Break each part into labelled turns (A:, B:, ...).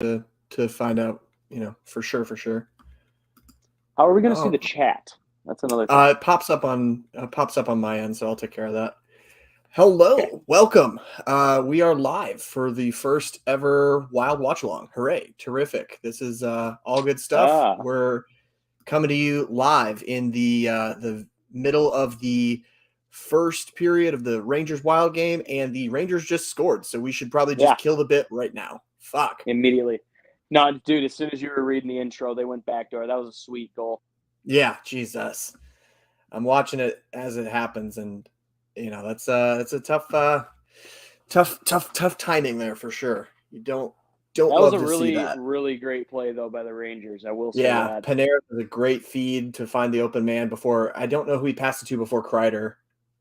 A: to find out, for sure.
B: How are we going to see
A: Oh,
B: the chat? That's another thing.
A: it pops up on my end, so I'll take care of that. Hello, welcome. We are live for the first ever Wild Watchalong. Hooray! Terrific. This is all good stuff. We're coming to you live in the middle of the first period of the Rangers Wild game, and the Rangers just scored, so we should probably just kill the bit right now. Fuck.
B: Immediately. No, dude, as soon as you were reading the intro, they went backdoor. That was a sweet goal.
A: Yeah, Jesus. I'm watching it as it happens, and that's a tough timing there for sure. You don't love to see that.
B: That was a really great play though by the Rangers. I will say that.
A: Yeah, Panera was a great feed to find the open man before. I don't know who he passed it to before Kreider,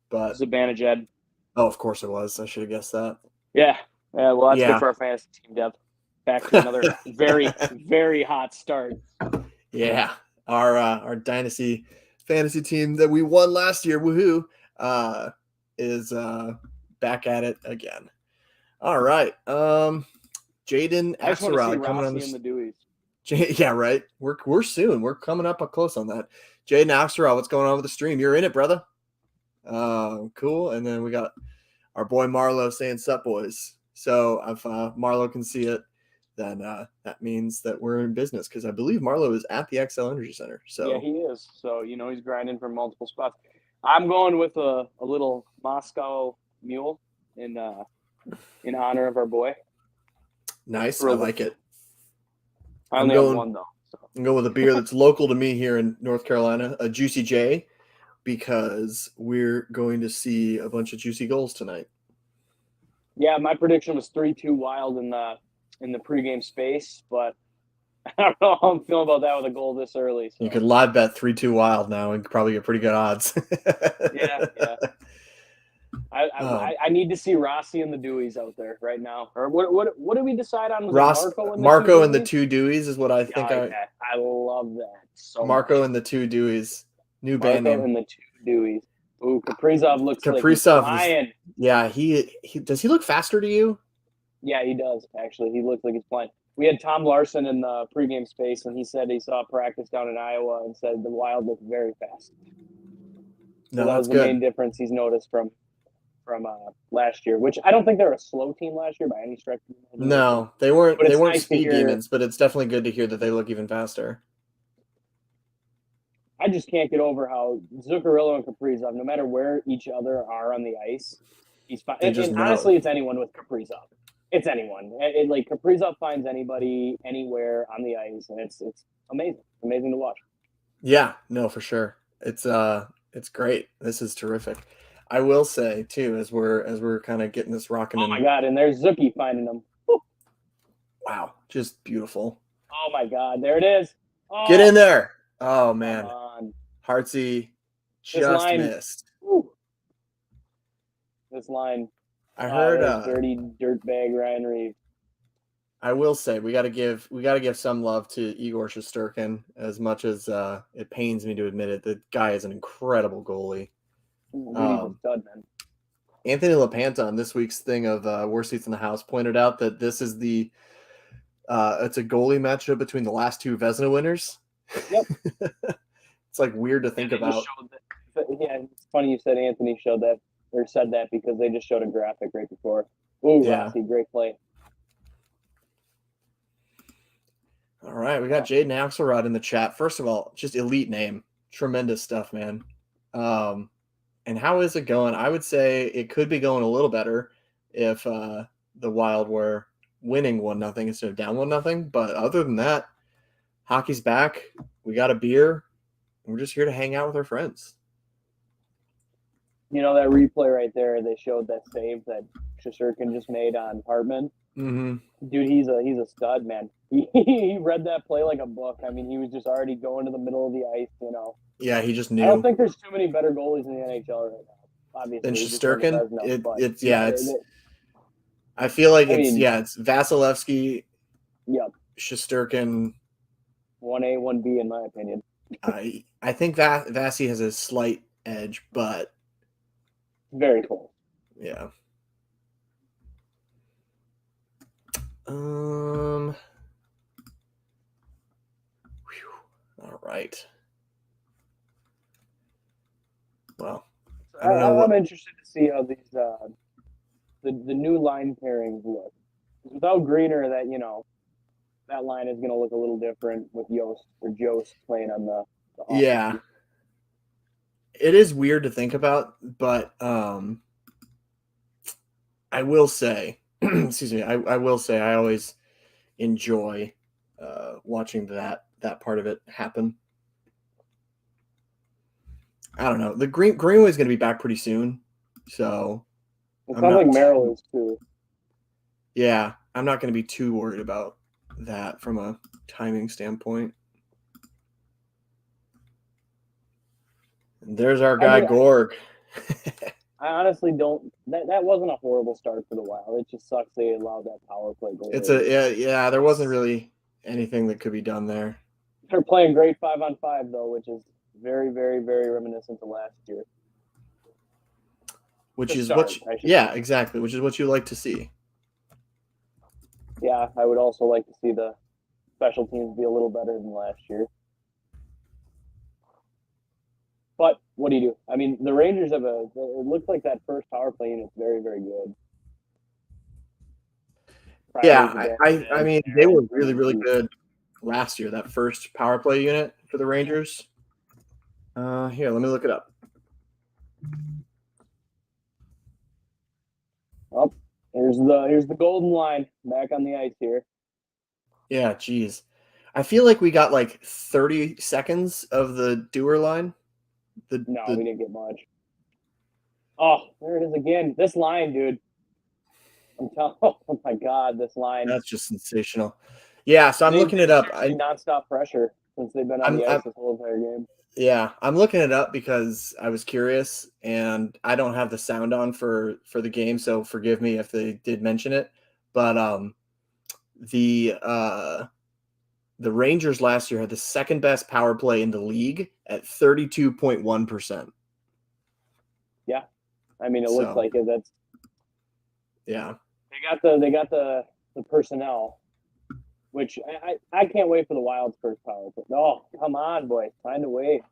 A: but
B: Zibanejad.
A: Oh, of course it was. I should have guessed that.
B: Yeah. Well, that's good for our fantasy team depth. Back to another very, very hot start.
A: Yeah, our dynasty fantasy team that we won last year, woohoo, is back at it again. All right, Jaden Axelrod coming on
B: the Deweys.
A: Yeah, right. We're soon. We're coming up close on that. Jaden Axelrod, what's going on with the stream? You're in it, brother. Cool. And then we got our boy Marlo saying "Sup, boys." So if Marlo can see it, then that means that we're in business, because I believe Marlo is at the XL Energy Center. So
B: yeah, he is. So he's grinding from multiple spots. I'm going with a little Moscow Mule in honor of our boy.
A: Nice, I like it.
B: I only have one though. So.
A: I'm going with a beer that's local to me here in North Carolina, a Juicy J, because we're going to see a bunch of juicy goals tonight.
B: Yeah, my prediction was 3-2 Wild in the pregame space, but I don't know how I'm feeling about that with a goal this early. So.
A: You could live bet 3-2 Wild now and probably get pretty good odds.
B: Yeah. I need to see Rossi and the Deweys out there right now. Or what did we decide on? Was
A: Marco and the two Deweys is what I think.
B: I love that so
A: Marco
B: much.
A: and the two Deweys. New band name.
B: Marco and the two Deweys. Ooh, Kaprizov looks like he's flying.
A: Yeah, he does he look faster to you?
B: Yeah, he does, actually. He looks like he's flying. We had Tom Larson in the pregame space, and he said he saw practice down in Iowa and said the Wild looked very fast. So that was the main difference he's noticed from last year, which I don't think they were a slow team last year by any stretch.
A: No, they weren't. They weren't speed demons, but it's definitely good to hear that they look even faster.
B: I just can't get over how Zuccarello and Kaprizov, no matter where each other are on the ice, he's fine. And honestly, it's anyone with Kaprizov. It's anyone. Like Kaprizov finds anybody anywhere on the ice, and it's amazing. Amazing to watch.
A: Yeah, no, for sure. It's great. This is terrific. I will say too, as we're kind of getting this rocking.
B: Oh my God! And there's Zucky finding them. Woo.
A: Wow, just beautiful.
B: Oh my God! There it is. Oh,
A: get in there. Oh man, Hartsey just missed.
B: Woo. This line.
A: I heard
B: dirty dirtbag Ryan Reeves.
A: I will say we got to give some love to Igor Shesterkin, as much as it pains me to admit it. The guy is an incredible goalie.
B: He's a stud, man.
A: Anthony LaPanta on this week's thing of Worst Seats in the House pointed out that this is it's a goalie matchup between the last two Vezina winners.
B: Yep.
A: It's like weird to think about.
B: Yeah, it's funny you said Anthony showed that or said that, because they just showed a graphic right before. Ooh, yeah. Rossi, great play.
A: All right, we got Jaden Axelrod in the chat. First of all, just elite name. Tremendous stuff, man. And how is it going? I would say it could be going a little better if the Wild were winning 1-0 instead of down 1-0. But other than that, hockey's back. We got a beer. And we're just here to hang out with our friends.
B: That replay right there, they showed that save that Shesterkin just made on Hartman.
A: Mm-hmm.
B: Dude, he's a stud, man. He read that play like a book. I mean, he was just already going to the middle of the ice,
A: Yeah, he just knew.
B: I don't think there's too many better goalies in the NHL right now. Obviously,
A: and Shesterkin, I feel like it's Vasilevsky.
B: Yep.
A: Shesterkin.
B: 1A, 1B, in my opinion.
A: I think Vasi has a slight edge, but
B: very cool.
A: Yeah. right. Well, I don't know.
B: I'm interested to see how these the new line pairings look. Without Greener, that line is going to look a little different with Jost playing on the
A: yeah. It is weird to think about, but I will say, excuse me, I will say I always enjoy watching that part of it happen. I don't know. The Greenway's going to be back pretty soon, so
B: it sounds like Merrill is too.
A: Yeah, I'm not going to be too worried about that from a timing standpoint. And there's our guy Gorg.
B: I honestly don't. That wasn't a horrible start for the Wild. It just sucks they allowed that power play goal.
A: Yeah. There wasn't really anything that could be done there.
B: They're playing great 5-on-5 though, which is very, very, very reminiscent of last year.
A: Exactly. Which is what you like to see.
B: Yeah, I would also like to see the special teams be a little better than last year. But what do you do? I mean, the Rangers it looks like that first power play unit is very, very good.
A: Yeah, I mean, they were really, really good last year, that first power play unit for the Rangers. Here, let me look it up.
B: Oh, here's the golden line back on the ice here.
A: Yeah, geez. I feel like we got like 30 seconds of the Dewar line.
B: We didn't get much. Oh, there it is again. This line, dude. Oh my God, this line.
A: That's just sensational. Yeah, so I'm looking it up.
B: Nonstop pressure since they've been on the ice this whole entire game.
A: Yeah, I'm looking it up because I was curious, and I don't have the sound on for the game, so forgive me if they did mention it. But the Rangers last year had the second best power play in the league at 32.1%.
B: Yeah, I mean, it looks like it. That's
A: yeah.
B: They got the personnel, which I can't wait for the Wild's first power play. Oh, come on, boy, find a way.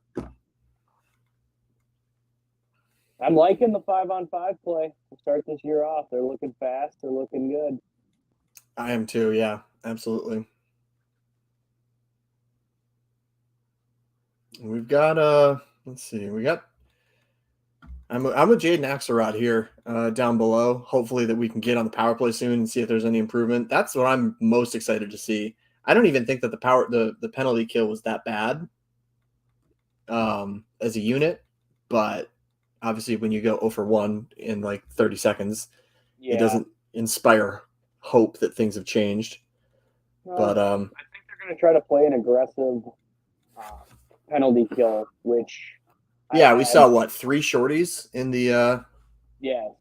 B: I'm liking the 5-on-5 play to start this year off. They're looking fast. They're looking good.
A: I am too. Yeah, absolutely. We've got let's see. I'm with Jaden Axelrod here down below. Hopefully that we can get on the power play soon and see if there's any improvement. That's what I'm most excited to see. I don't even think that the penalty kill was that bad as a unit, but obviously when you go 0-for-1 in like 30 seconds, it doesn't inspire hope that things have changed. But
B: I think they're going to try to play an aggressive penalty kill, which
A: we saw 3 shorties in the
B: yes,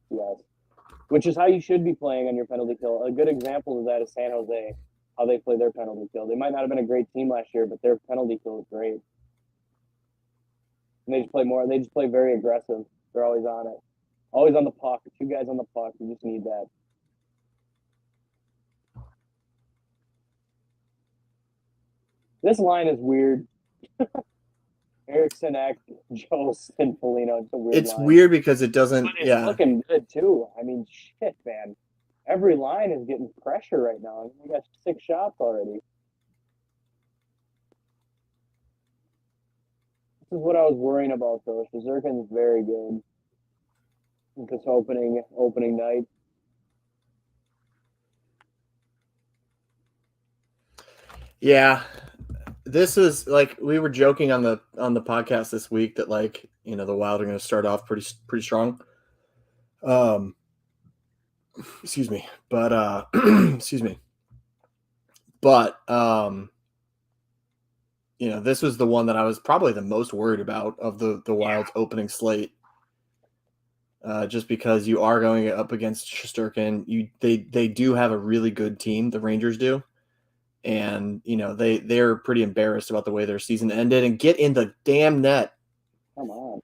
B: which is how you should be playing on your penalty kill. A good example of that is San Jose, how they play their penalty kill. They might not have been a great team last year, but their penalty kill is great. And they just play very aggressive. They're always on it. Always on the puck. 2 guys on the puck. You just need that. This line is weird. Eriksson, Jost, and Foligno. It's
A: line. Weird because it doesn't.
B: But it's looking good too. I mean, shit, man. Every line is getting pressure right now. We got 6 shots already. This is what I was worrying about, though. Sherzerkin's very good. This opening night.
A: Yeah. This is like we were joking on the podcast this week that the Wild are going to start off pretty strong. Excuse me, but excuse me, but this was the one that I was probably the most worried about of the Wild's opening slate. Just because you are going up against Shesterkin, they do have a really good team. The Rangers do. And, they're pretty embarrassed about the way their season ended and get in the damn net.
B: Come on.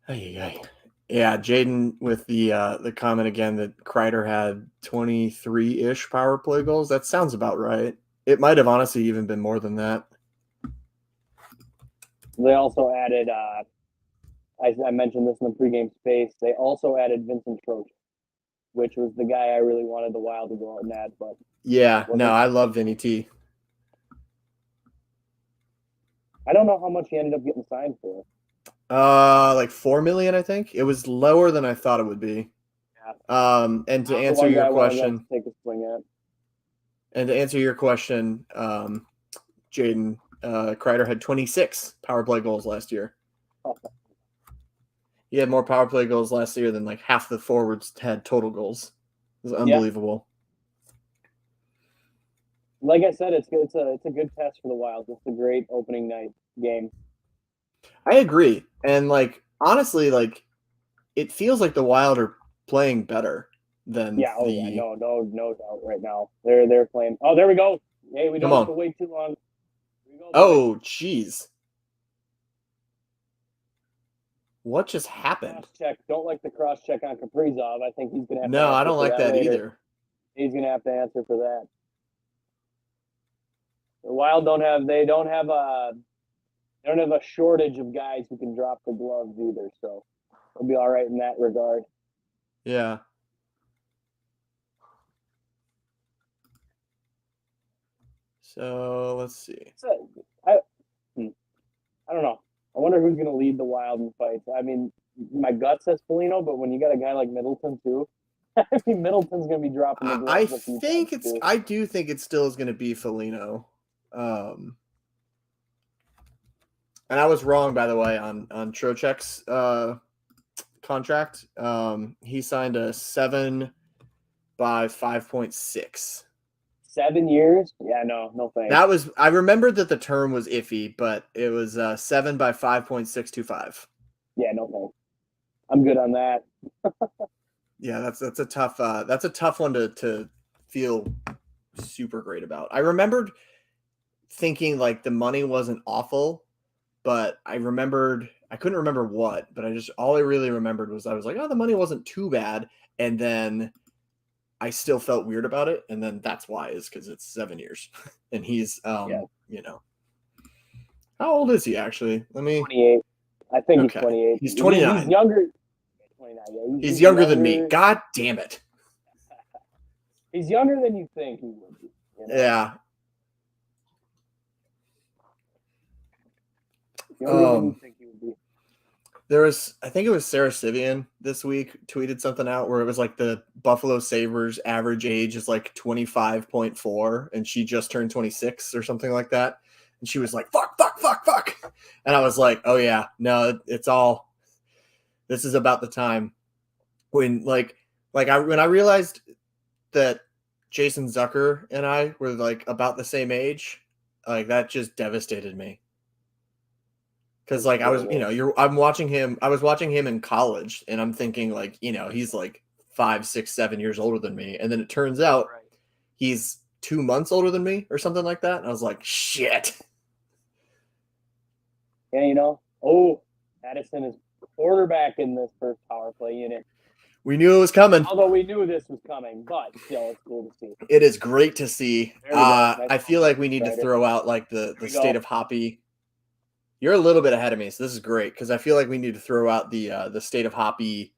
A: Yeah, Jaden with the comment again that Kreider had 23-ish power play goals. That sounds about right. It might have honestly even been more than that.
B: They also added. I mentioned this in the pregame space. They also added Vincent Troche, which was the guy I really wanted the Wild to go out and add. But
A: yeah, no, I love Vinny T.
B: I don't know how much he ended up getting signed for.
A: Like $4 million, I think. It was lower than I thought it would be.
B: Yeah.
A: And to answer your question,
B: take a swing at.
A: And to answer your question, Jaden Kreider had 26 power play goals last year. He had more power play goals last year than like half the forwards had total goals. It was unbelievable.
B: Yeah. Like I said, it's a good test for the Wild. It's a great opening night game.
A: I agree, and like honestly, like it feels like the Wild are playing better than
B: no doubt right now. They're playing. Oh, there we go. Hey, we don't have to wait too long.
A: Oh, jeez. What just happened?
B: Cross-check. Don't like the cross-check on Kaprizov. I think he's going to have
A: No, I don't like that either.
B: He's going to have to answer for that. The Wild don't have a shortage of guys who can drop the gloves either, so we'll be all right in that regard.
A: Yeah. So let's see.
B: I don't know. I wonder who's going to lead the Wild in fights. I mean, my gut says Foligno, but when you got a guy like Middleton too, I mean, Middleton's going to be dropping the gloves.
A: I do think it still is going to be Foligno. And I was wrong, by the way, on Trocheck's contract. He signed a 7 by 5.6.
B: 7 years? Yeah, no thanks.
A: I remembered that the term was iffy, but it was 7 by 5.625.
B: Yeah, no thanks. I'm good on that.
A: Yeah, that's a tough one to feel super great about. I remembered thinking like the money wasn't awful, but I couldn't remember what, but all I really remembered was I was like, oh, the money wasn't too bad, and then I still felt weird about it, and then that's why is because it's 7 years, and he's you know, how old is he actually?
B: 28. I think he's 28.
A: He's 29.
B: He's younger.
A: 29. Yeah, he's younger than me. God damn it.
B: He's younger than you think he would be. You know?
A: Yeah.
B: Younger than you think he would be.
A: I think it was Sarah Sivian this week tweeted something out where it was like the Buffalo Sabres average age is like 25.4 and she just turned 26 or something like that. And she was like, fuck. And I was like, oh yeah, no, this is about the time when when I realized that Jason Zucker and I were like about the same age, like that just devastated me. Because like I was watching him in college and I'm thinking like, he's like 5, 6, 7 years older than me. And then it turns out he's 2 months older than me or something like that. And I was like, shit.
B: Yeah, Addison is quarterback in this first power play unit.
A: We knew it was coming.
B: Although we knew this was coming, but still, it's cool to see.
A: It is great to see. I feel like we need to throw out like the state of Hoppy. You're a little bit ahead of me, so this is great because I feel like we need to throw out the state of Hoppy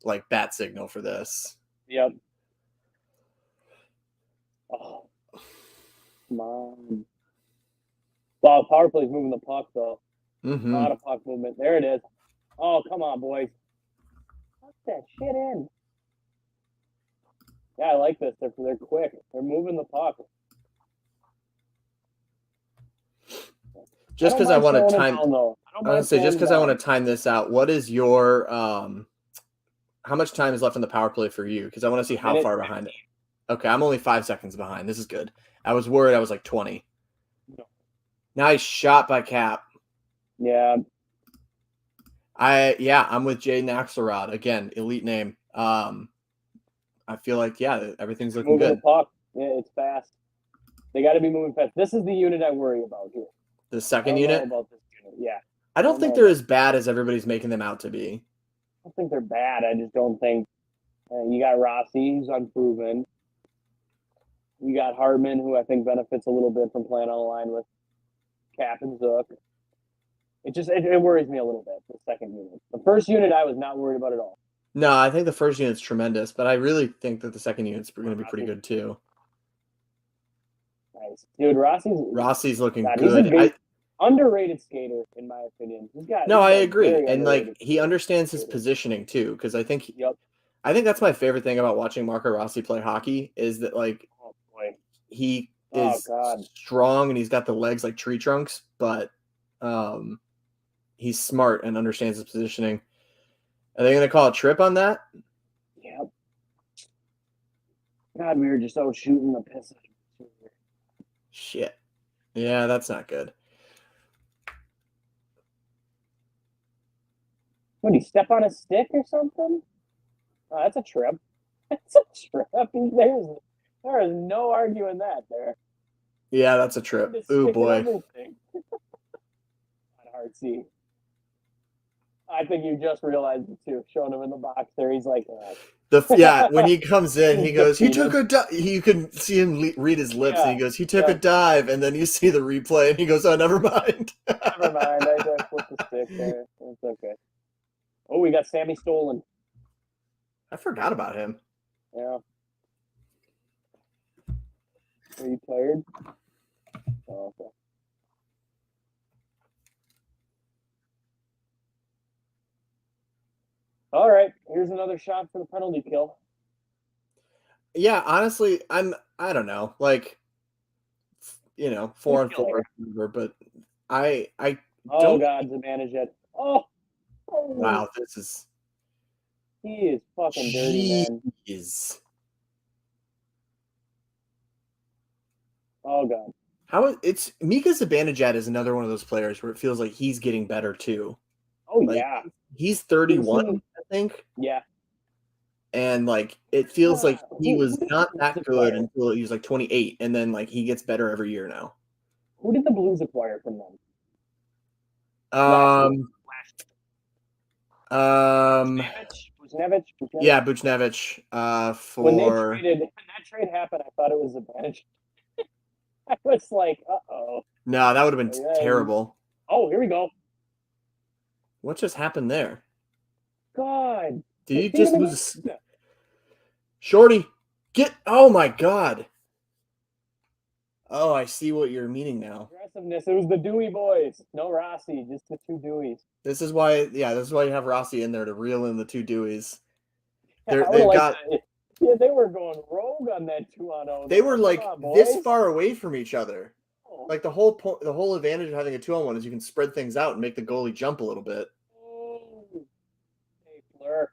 A: like bat signal for this.
B: Yep. Oh, come on. Wow, power play's moving the puck though.
A: Mm-hmm.
B: A lot of puck movement. There it is. Oh, come on, boys. Put that shit in. Yeah, I like this. They're quick. They're moving the puck.
A: Just because I want to time, I want to time this out. What is your how much time is left in the power play for you? Because I want to see how far behind it. Okay, I'm only 5 seconds behind. This is good. I was worried I was like 20. No. Nice shot by Cap.
B: Yeah.
A: I'm with Jaden Axelrod again. Elite name. I feel like everything's looking
B: moving
A: good.
B: The puck. Yeah, it's fast. They got to be moving fast. This is the unit I worry about here.
A: The second unit?
B: About this unit. Yeah.
A: I don't think they're as bad as everybody's making them out to be.
B: I don't think they're bad. I just don't think you got Rossi, who's unproven. You got Hardman, who I think benefits a little bit from playing on a line with Cap and Zook. It worries me a little bit, the second unit. The first unit I was not worried about at all.
A: No, I think the first unit's tremendous, but I really think that the second unit's going to be pretty good too.
B: Nice. Dude,
A: Rossi's looking good.
B: He's a good, underrated skater, in my opinion.
A: I agree. And like he understands his positioning too, because I think I think that's my favorite thing about watching Marco Rossi play hockey is that like he is strong and he's got the legs like tree trunks, but he's smart and understands his positioning. Are they going to call a trip on that?
B: Yep. God, we were just out shooting the piss.
A: Shit. Yeah, that's not good.
B: What, did he step on a stick or something? Oh, that's a trip. That's a trip. There is no arguing that there.
A: Yeah, that's a trip. Ooh, boy.
B: Hard C. I think you just realized it too. Showing him in the box there, he's like,
A: when he comes in, he goes, he took a dive. You can see him read his lips, and he goes, he took a dive, and then you see the replay, and he goes, oh, never mind.
B: Never mind. I flipped the stick there. It's okay. Oh, we got Sammy Stolen.
A: I forgot about him.
B: Yeah. Are you tired? Oh, okay. All right, here's another shot for the penalty kill.
A: Yeah, honestly, I don't know, like, 4-on-4, but I don't.
B: God's advantage yet. Oh,
A: wow, this is.
B: He is fucking dirty, man. Oh God.
A: It's Mika Zibanejad is another one of those players where it feels like he's getting better too.
B: Oh yeah.
A: He's 31, I think.
B: Yeah.
A: And like it feels like he was not that good until he was like 28, and then like he gets better every year now.
B: Who did the Blues acquire from them? Buchnevich?
A: Yeah, Buchnevich.
B: When that trade happened, I thought it was Zibanejad. I was like, uh-oh.
A: No, that would have been terrible.
B: Oh, here we go.
A: What just happened there?
B: God.
A: Did you just lose Shorty, oh my God. Oh, I see what you're meaning now.
B: Aggressiveness. It was the Dewey boys. No Rossi, just the two Deweys.
A: This is why you have Rossi in there to reel in the two Deweys.
B: They were going rogue on that 2-on-0.
A: They were like this far away from each other. Like the whole advantage of having a 2-on-1 is you can spread things out and make the goalie jump a little bit.
B: Oh. Hey, Fleur.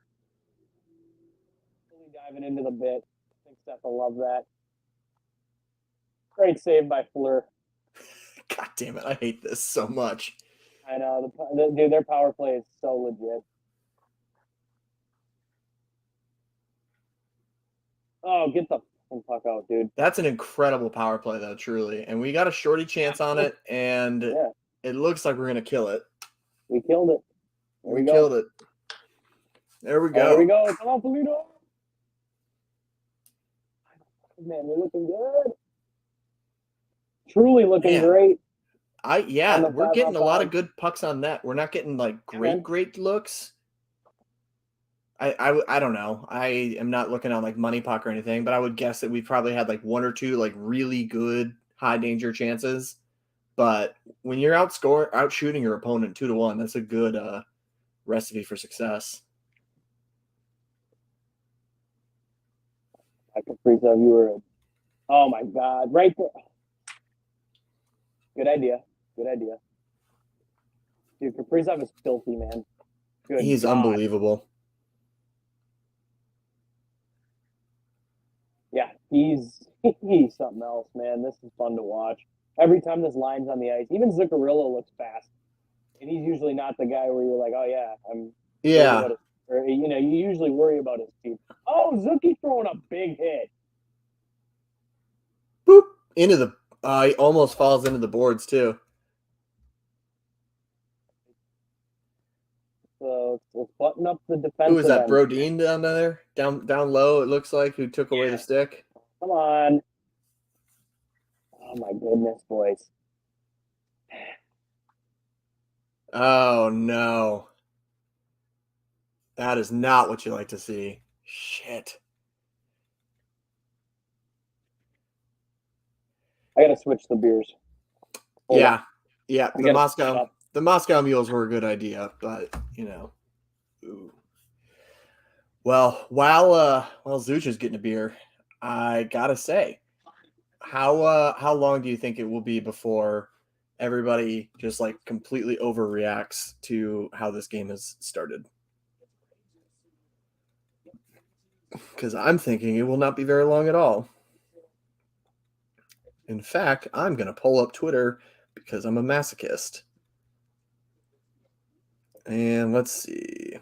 B: Really diving into the bit. I think Seth will love that. Great save by Fleur.
A: God damn it. I hate this so much.
B: I know. Dude, their power play is so legit. Oh, get the fuck out, dude.
A: That's an incredible power play, though, truly. And we got a shorty chance on it, and it looks like we're going to kill it.
B: We killed it.
A: We killed it. There we go.
B: There we go. Come on, Polito. Man, we're looking good. Truly looking great.
A: We're getting a lot of good pucks on net. We're not getting like great looks. I don't know. I am not looking on like money puck or anything, but I would guess that we probably had like one or two like really good high danger chances. But when you're out shooting your opponent 2-1, that's a good recipe for success.
B: I could freeze out. You were. Oh my God! Right there. Good idea. Dude, Kaprizov is filthy, man.
A: He's unbelievable.
B: Yeah, he's something else, man. This is fun to watch. Every time this line's on the ice, even Zuccarello looks fast. And he's usually not the guy where you're like, oh, yeah, you usually worry about his speed. Oh, Zucchi throwing a big hit.
A: Boop. He almost falls into the boards, too.
B: So let's button up the defense.
A: Who is that, Brodin down there? Down low, it looks like, who took away the stick?
B: Come on. Oh, my goodness, boys.
A: Oh, no. That is not what you like to see. Shit.
B: I got to switch the beers.
A: Hold on. Yeah.
B: The
A: Moscow mules were a good idea, but, Ooh. Well, while Zuch is getting a beer, I got to say, how long do you think it will be before everybody just like completely overreacts to how this game has started? Because I'm thinking it will not be very long at all. In fact, I'm going to pull up Twitter because I'm a masochist. And let's see.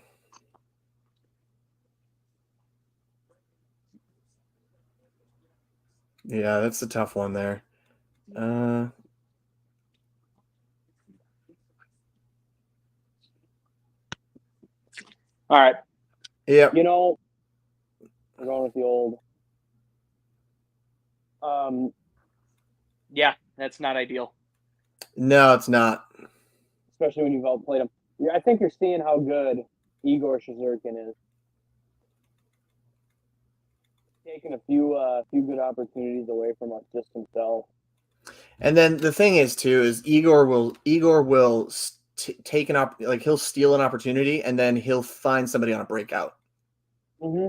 A: Yeah, that's a tough one there.
B: All right.
A: Yeah.
B: We're going with the old. Yeah, that's not ideal.
A: No, it's not.
B: Especially when you've outplayed him. I think you're seeing how good Igor Shizurkin is. Taking a few good opportunities away from us just himself.
A: And then the thing is too is Igor will take he'll steal an opportunity and then he'll find somebody on a breakout.
B: Mm-hmm.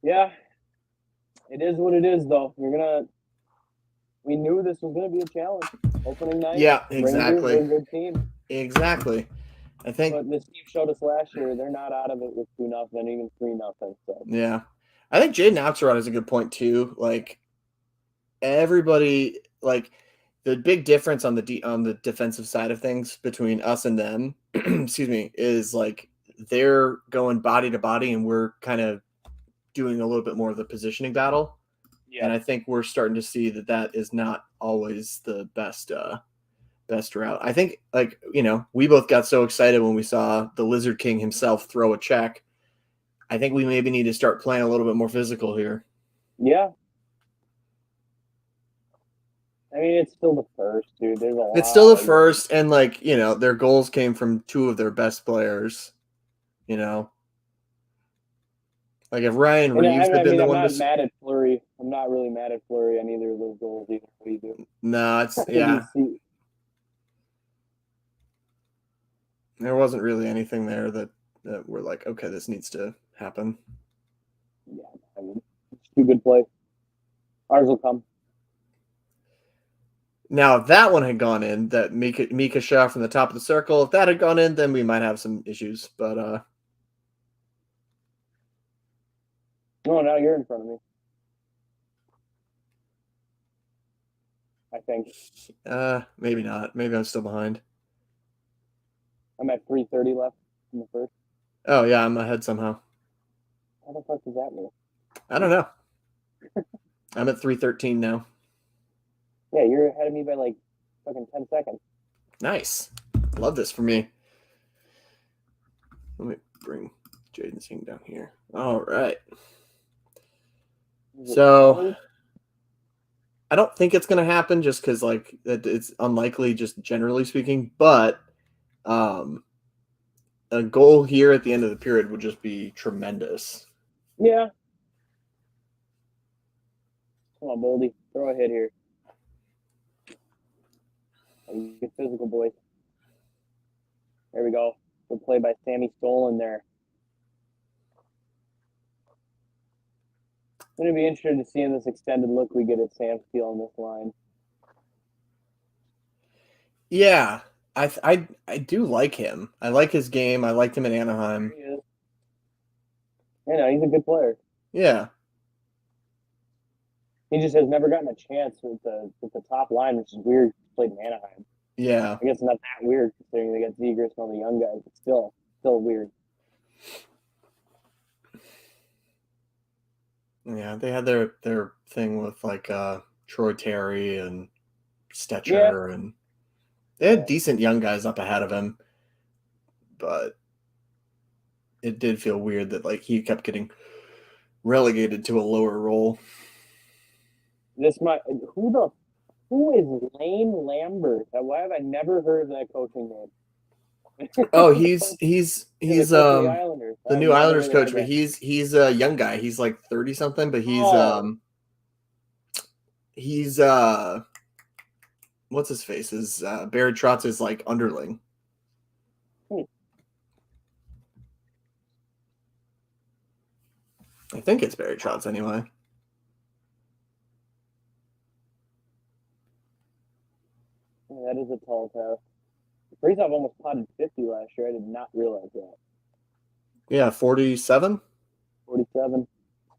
B: Yeah, it is what it is, though. We knew this was gonna be a challenge. Opening night.
A: Yeah, exactly.
B: Rangers are a good team.
A: Exactly. I think.
B: But this team showed us last year they're not out of it with 2-0, even 3-0. So.
A: Yeah, I think Jaden Axelrod is a good point too. Like everybody, like the big difference on the defensive side of things between us and them, excuse me, is like they're going body to body and we're kind of doing a little bit more of the positioning battle. Yeah. And I think we're starting to see that is not always the best route. I think we both got so excited when we saw the Lizard King himself throw a check. I think we maybe need to start playing a little bit more physical here.
B: Yeah. I mean, it's still the first, dude.
A: It's still the first, and their goals came from two of their best players. Like if Ryan Reeves had been the one.
B: I'm not mad at Fleury. I'm not really mad at Fleury on either of those goals either. What do you do?
A: No, it's yeah. There wasn't really anything there that we're like, okay, this needs to happen.
B: Yeah, I mean, it's too good play. Ours will come.
A: Now, if that one had gone in, that Mika shot from the top of the circle, if that had gone in, then we might have some issues. But
B: no, now you're in front of me. I think.
A: Maybe not. Maybe I'm still behind.
B: I'm at 3:30 left in the first.
A: Oh yeah, I'm ahead somehow.
B: How the fuck does that mean?
A: I don't know. I'm at 3:13 now.
B: Yeah, you're ahead of me by like fucking 10 seconds.
A: Nice. Love this for me. Let me bring Jaden's thing down here. All right. So I don't think it's going to happen just because it's unlikely, just generally speaking. But a goal here at the end of the period would just be tremendous.
B: Yeah. Come on, Boldy. Throw a hit here. Good physical, boys. There we go. Good play by Sammy Stolen there. I'm going to be interested to see in this extended look we get at Sam Steele on this line.
A: Yeah, I do like him. I like his game. I liked him in Anaheim.
B: He is. Yeah, he's a good player.
A: Yeah.
B: He just has never gotten a chance with the top line, which is weird. He played in Anaheim.
A: Yeah.
B: I guess not that weird considering they got Zegras and all the young guys, but still weird.
A: Yeah, they had their thing with Troy Terry and Stetcher, and they had decent young guys up ahead of him, but it did feel weird that he kept getting relegated to a lower role.
B: Who is Lane Lambert? Why have I never heard of that coaching name?
A: Oh, he's
B: the Islanders.
A: the new Islanders coach, but he's a young guy. He's like 30 something, but he's what's his face? Is Barry Trotz's like underling. I think it's Barry Trotz anyway.
B: That is a tall task. Kaprizov almost potted 50 last year. I did not realize that.
A: Yeah, 47?
B: 47.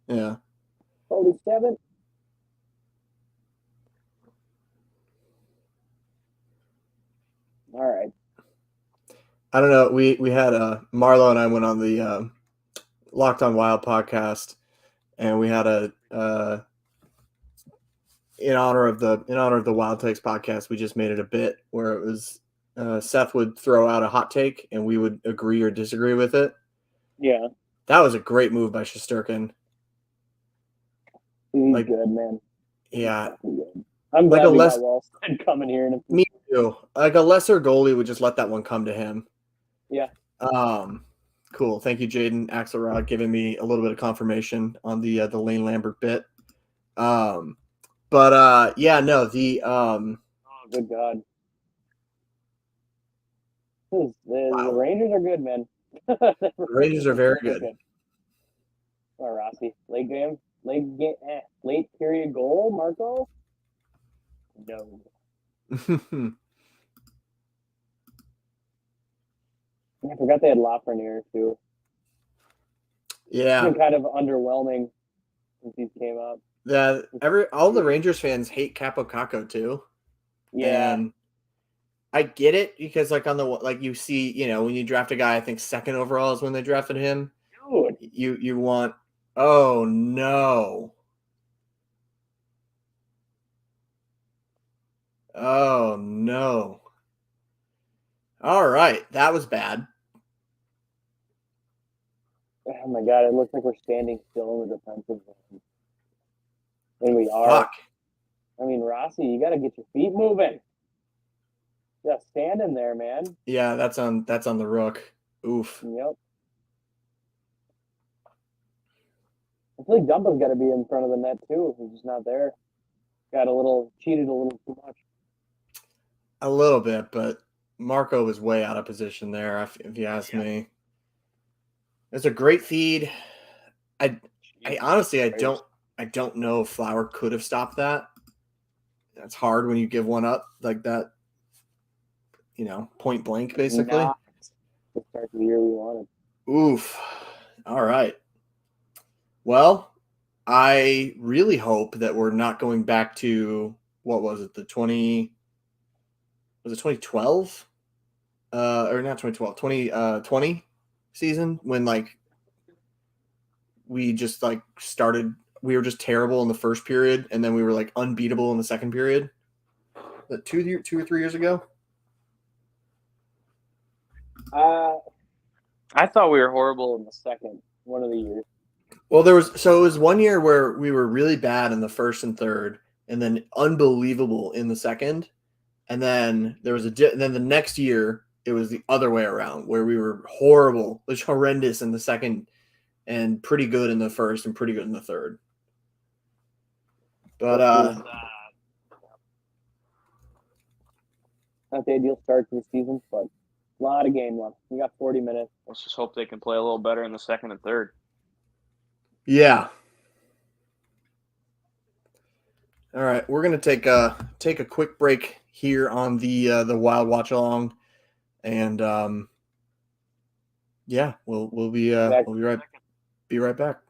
A: Yeah.
B: 47? All right.
A: I don't know. We had Marlo and I went on the Locked on Wild podcast, and we had a in honor of the Wild Takes podcast, we just made it a bit where it was Seth would throw out a hot take and we would agree or disagree with it.
B: Yeah.
A: That was a great move by Shesterkin.
B: He's good, man.
A: Yeah.
B: I'm glad we got Wallstead coming here.
A: Me too. Like a lesser goalie would just let that one come to him.
B: Yeah.
A: Cool. Thank you, Jaden Axelrod, giving me a little bit of confirmation on the Lane Lambert bit. But yeah, no, the
B: oh, good God. The Rangers are good, man.
A: The Rangers are very good.
B: Oh, Rossi. Late period goal, Marco? No. I forgot they had Lafreniere too.
A: Yeah.
B: It's been kind of underwhelming since he came up.
A: Yeah, all the Rangers fans hate Capo Caco too.
B: Yeah.
A: And I get it because you see, when you draft a guy, I think second overall is when they drafted him.
B: Dude.
A: You want, oh no. Oh no. All right. That was bad.
B: Oh my God. It looks like we're standing still in the defensive zone. And we are.
A: Fuck.
B: I mean, Rossi, you got to get your feet moving. Just standing there, man.
A: Yeah, that's on the Rook. Oof.
B: Yep. I feel like Dumba's got to be in front of the net too. He's just not there. Cheated a little too much.
A: A little bit, but Marco was way out of position there, if you ask me. It's a great feed. I honestly, I don't know if Flower could have stopped that. That's hard when you give one up like that, point blank, basically.
B: Not the start of the year we wanted.
A: Oof. All right. Well, I really hope that we're not going back to, what was it, 2012? Or not 2012, 2020 season when we just started, we were just terrible in the first period and then we were unbeatable in the second period. That 2 or 3 years ago?
B: I thought we were horrible in the second one of the years.
A: Well, it was 1 year where we were really bad in the first and third and then unbelievable in the second. And then there was then the next year it was the other way around where we were horrible, which horrendous in the second and pretty good in the first and pretty good in the third. But
B: not the ideal start to the season, but a lot of game left. We got 40 minutes.
C: Let's just hope they can play a little better in the second and third.
A: Yeah. All right, we're gonna take a quick break here on the Wild Watchalong, and yeah, we'll be right back.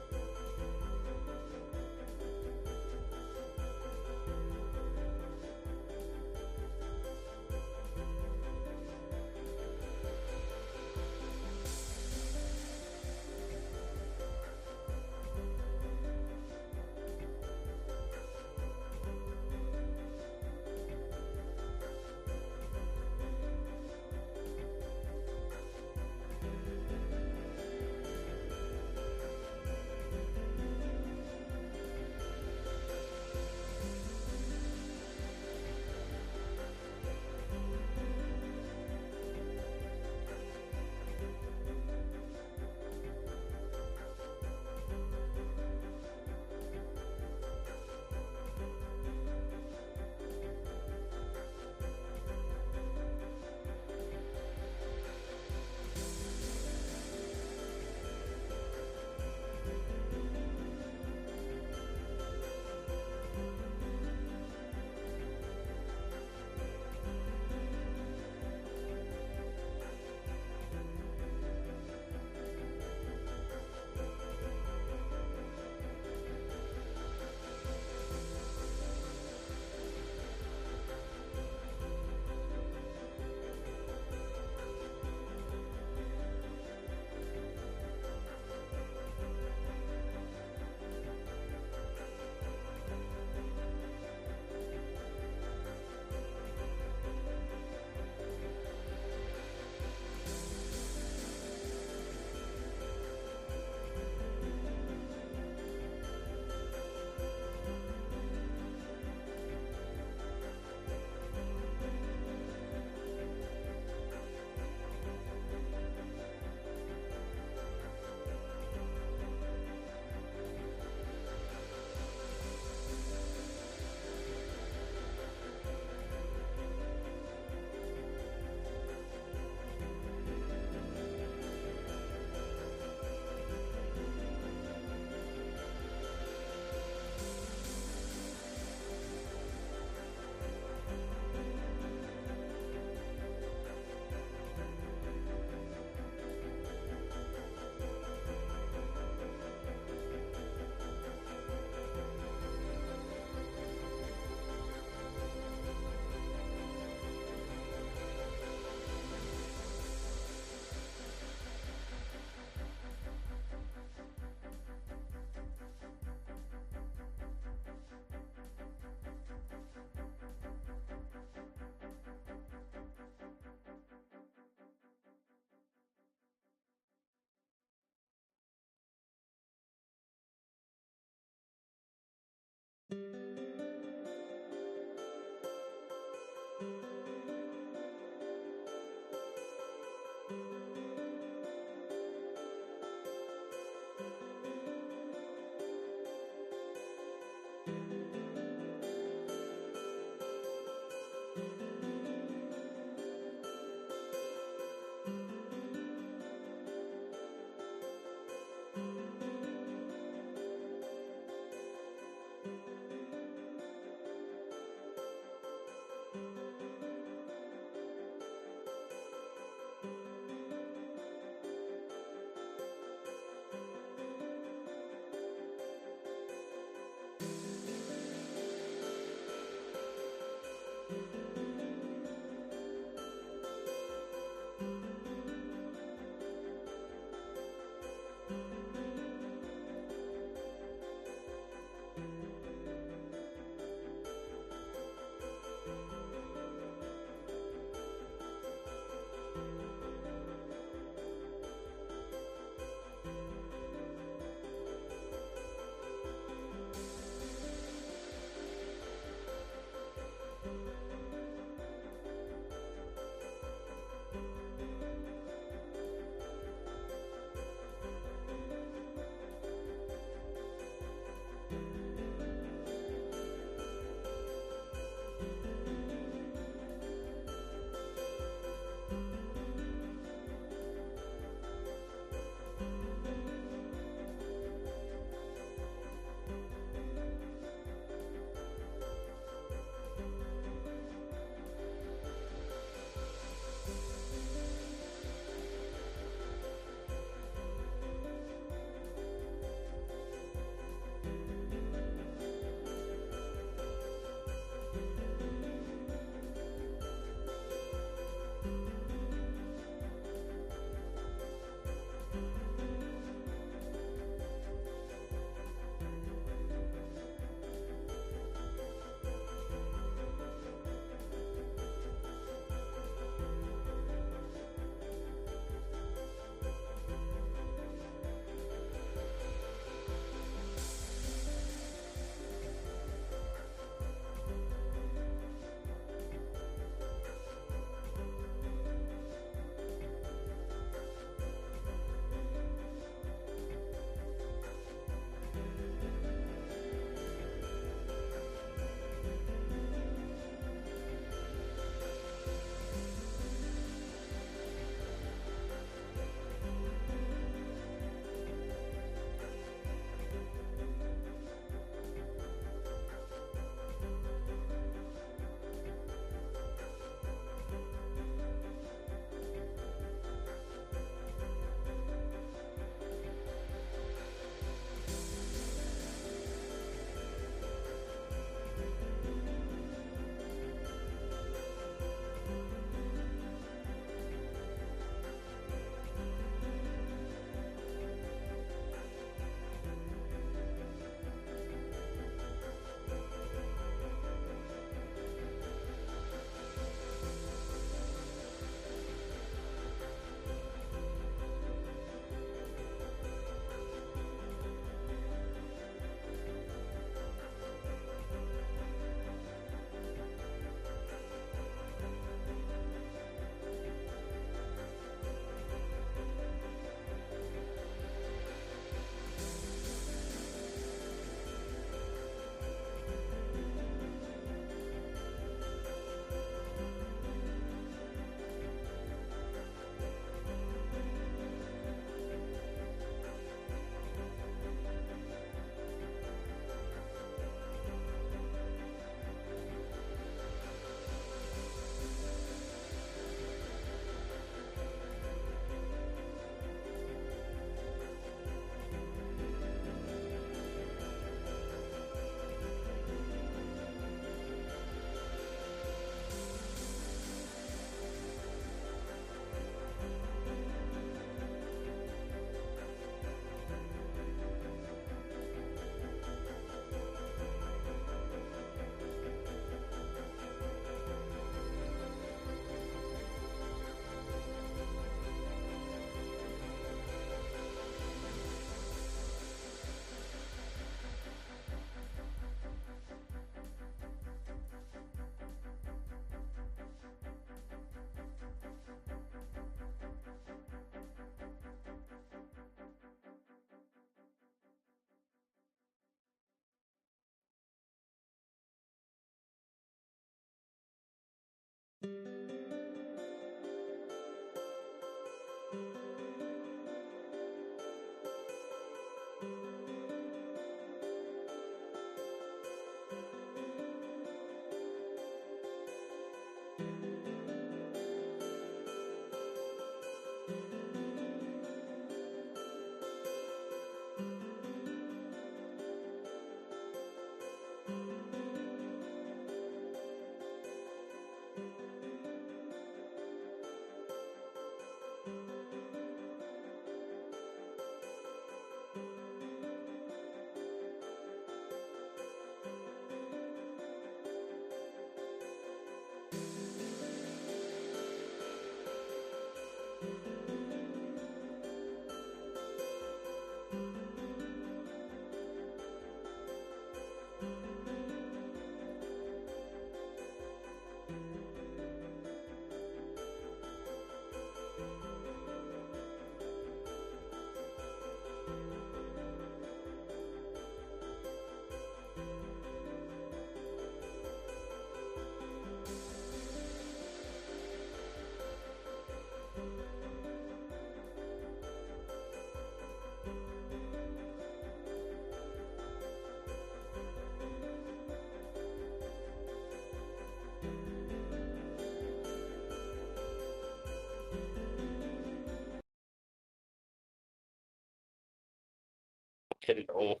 D: Hello.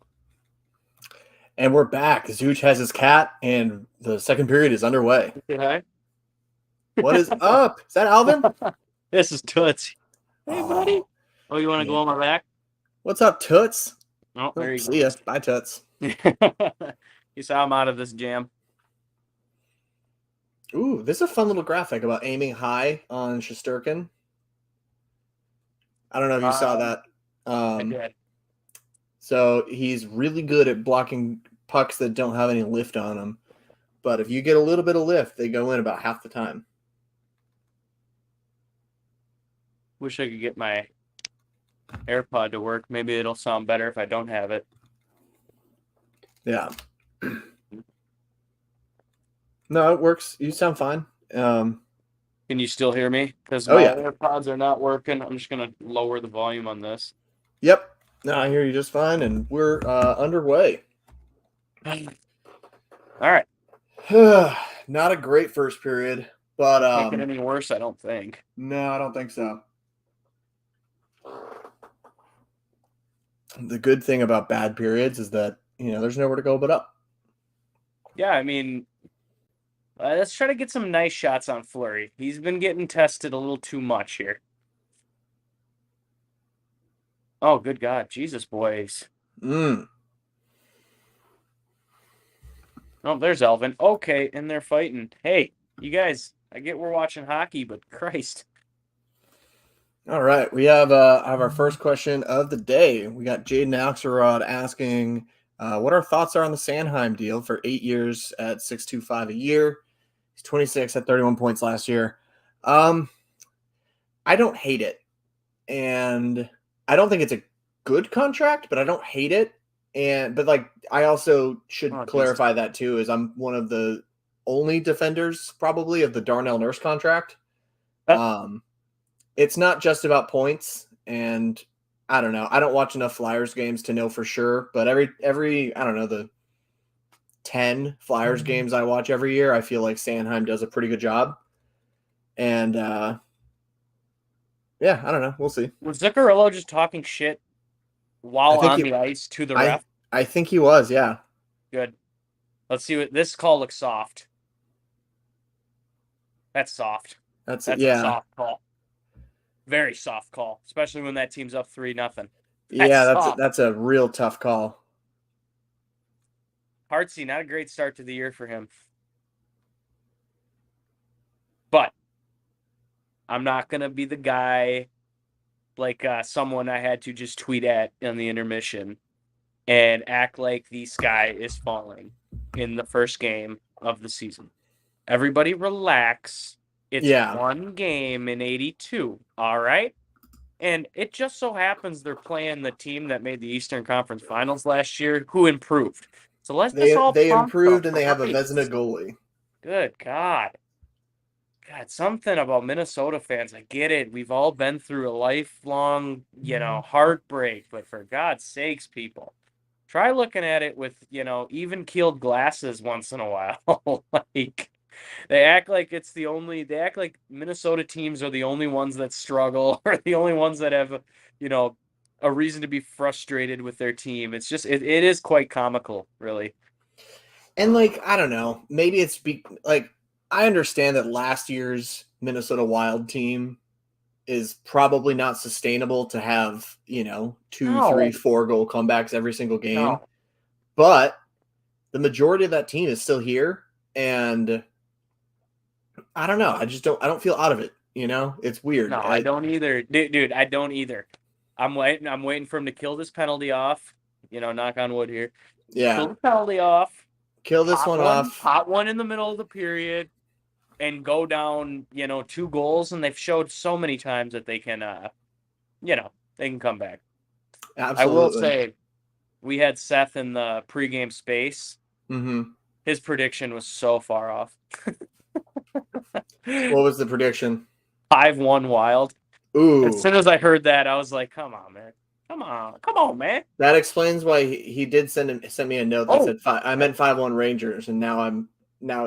A: And we're back. Zooch has his cat, and the second period is underway.
D: Say hi.
A: What is up? Is that Alvin?
D: This is Toots. Hey, buddy. Oh, you want to go on my back?
A: What's up, Toots?
D: Oh, there you
A: See ya. Bye, Toots.
D: go. You saw I'm out of this jam.
A: Ooh, this is a fun little graphic about aiming high on Shesterkin. I don't know if you saw that.
D: I did.
A: So he's really good at blocking pucks that don't have any lift on them. But if you get a little bit of lift, they go in about half the time.
D: Wish I could get my AirPod to work. Maybe it'll sound better if I don't have it.
A: Yeah. No, it works. You sound fine.
D: Can you still hear me? Because
A: Oh,
D: my
A: yeah.
D: AirPods are not working. I'm just going to lower the volume on this.
A: Yep. No, I hear you just fine, and we're underway.
D: All right.
A: Not a great first period, but
D: Can't get any worse, I don't think.
A: no, I don't think so. The good thing about bad periods is that, there's nowhere to go but up.
D: Yeah, I mean, let's try to get some nice shots on Fleury. He's been getting tested a little too much here. Oh, good God. Jesus, boys. Oh, there's Elvin. Okay, and they're fighting. Hey, you guys, I get we're watching hockey, but Christ.
A: All right, we have our first question of the day. We got Jaden Axelrod asking what our thoughts are on the Sanheim deal for 8 years at $625 a year. He's 26 at 31 points last year. I don't hate it, and I don't think it's a good contract, but I don't hate it. But I also should clarify that too, is I'm one of the only defenders probably of the Darnell Nurse contract. It's not just about points, and I don't know. I don't watch enough Flyers games to know for sure, but every I don't know, the 10 Flyers games I watch every year, I feel like Sanheim does a pretty good job. And yeah, I don't know. We'll see.
D: Was Zuccarello just talking shit while on the ice to the ref?
A: I think he was, yeah.
D: Good. Let's see what this call looks soft. That's soft. That's a soft call. Very soft call, especially when that team's up 3-0.
A: That's a real tough call.
D: Hartsey, not a great start to the year for him. But I'm not going to be the guy like someone I had to just tweet at in the intermission and act like the sky is falling in the first game of the season. Everybody relax. It's one game in 82, all right? And it just so happens they're playing the team that made the Eastern Conference Finals last year, who improved. So they
A: improved, and they have a Vezina goalie.
D: Good God. God, something about Minnesota fans. I get it. We've all been through a lifelong, heartbreak. But for God's sakes, people, try looking at it with, even-keeled glasses once in a while. They act like Minnesota teams are the only ones that struggle or the only ones that have, a reason to be frustrated with their team. It's just, it is quite comical, really.
A: And I don't know, maybe it's I understand that last year's Minnesota Wild team is probably not sustainable to have, 2, 3, 4 goal comebacks every single game. No. But the majority of that team is still here, and I don't know. I don't feel out of it. It's weird.
D: No, I don't either. Dude, I don't either. I'm waiting for him to kill this penalty off. Knock on wood here.
A: Yeah.
D: Kill the penalty off.
A: Kill this one off.
D: Hot one in the middle of the period and go down, 2 goals. And they've showed so many times that they can, they can come back.
A: Absolutely.
D: I will say we had Seth in the pregame space.
A: Mm-hmm.
D: His prediction was so far off.
A: What was the prediction?
D: 5-1 Wild.
A: Ooh.
D: As soon as I heard that, I was like, come on, man. Come on, man.
A: That explains why he did send me a note that said I meant 5-1 Rangers, and now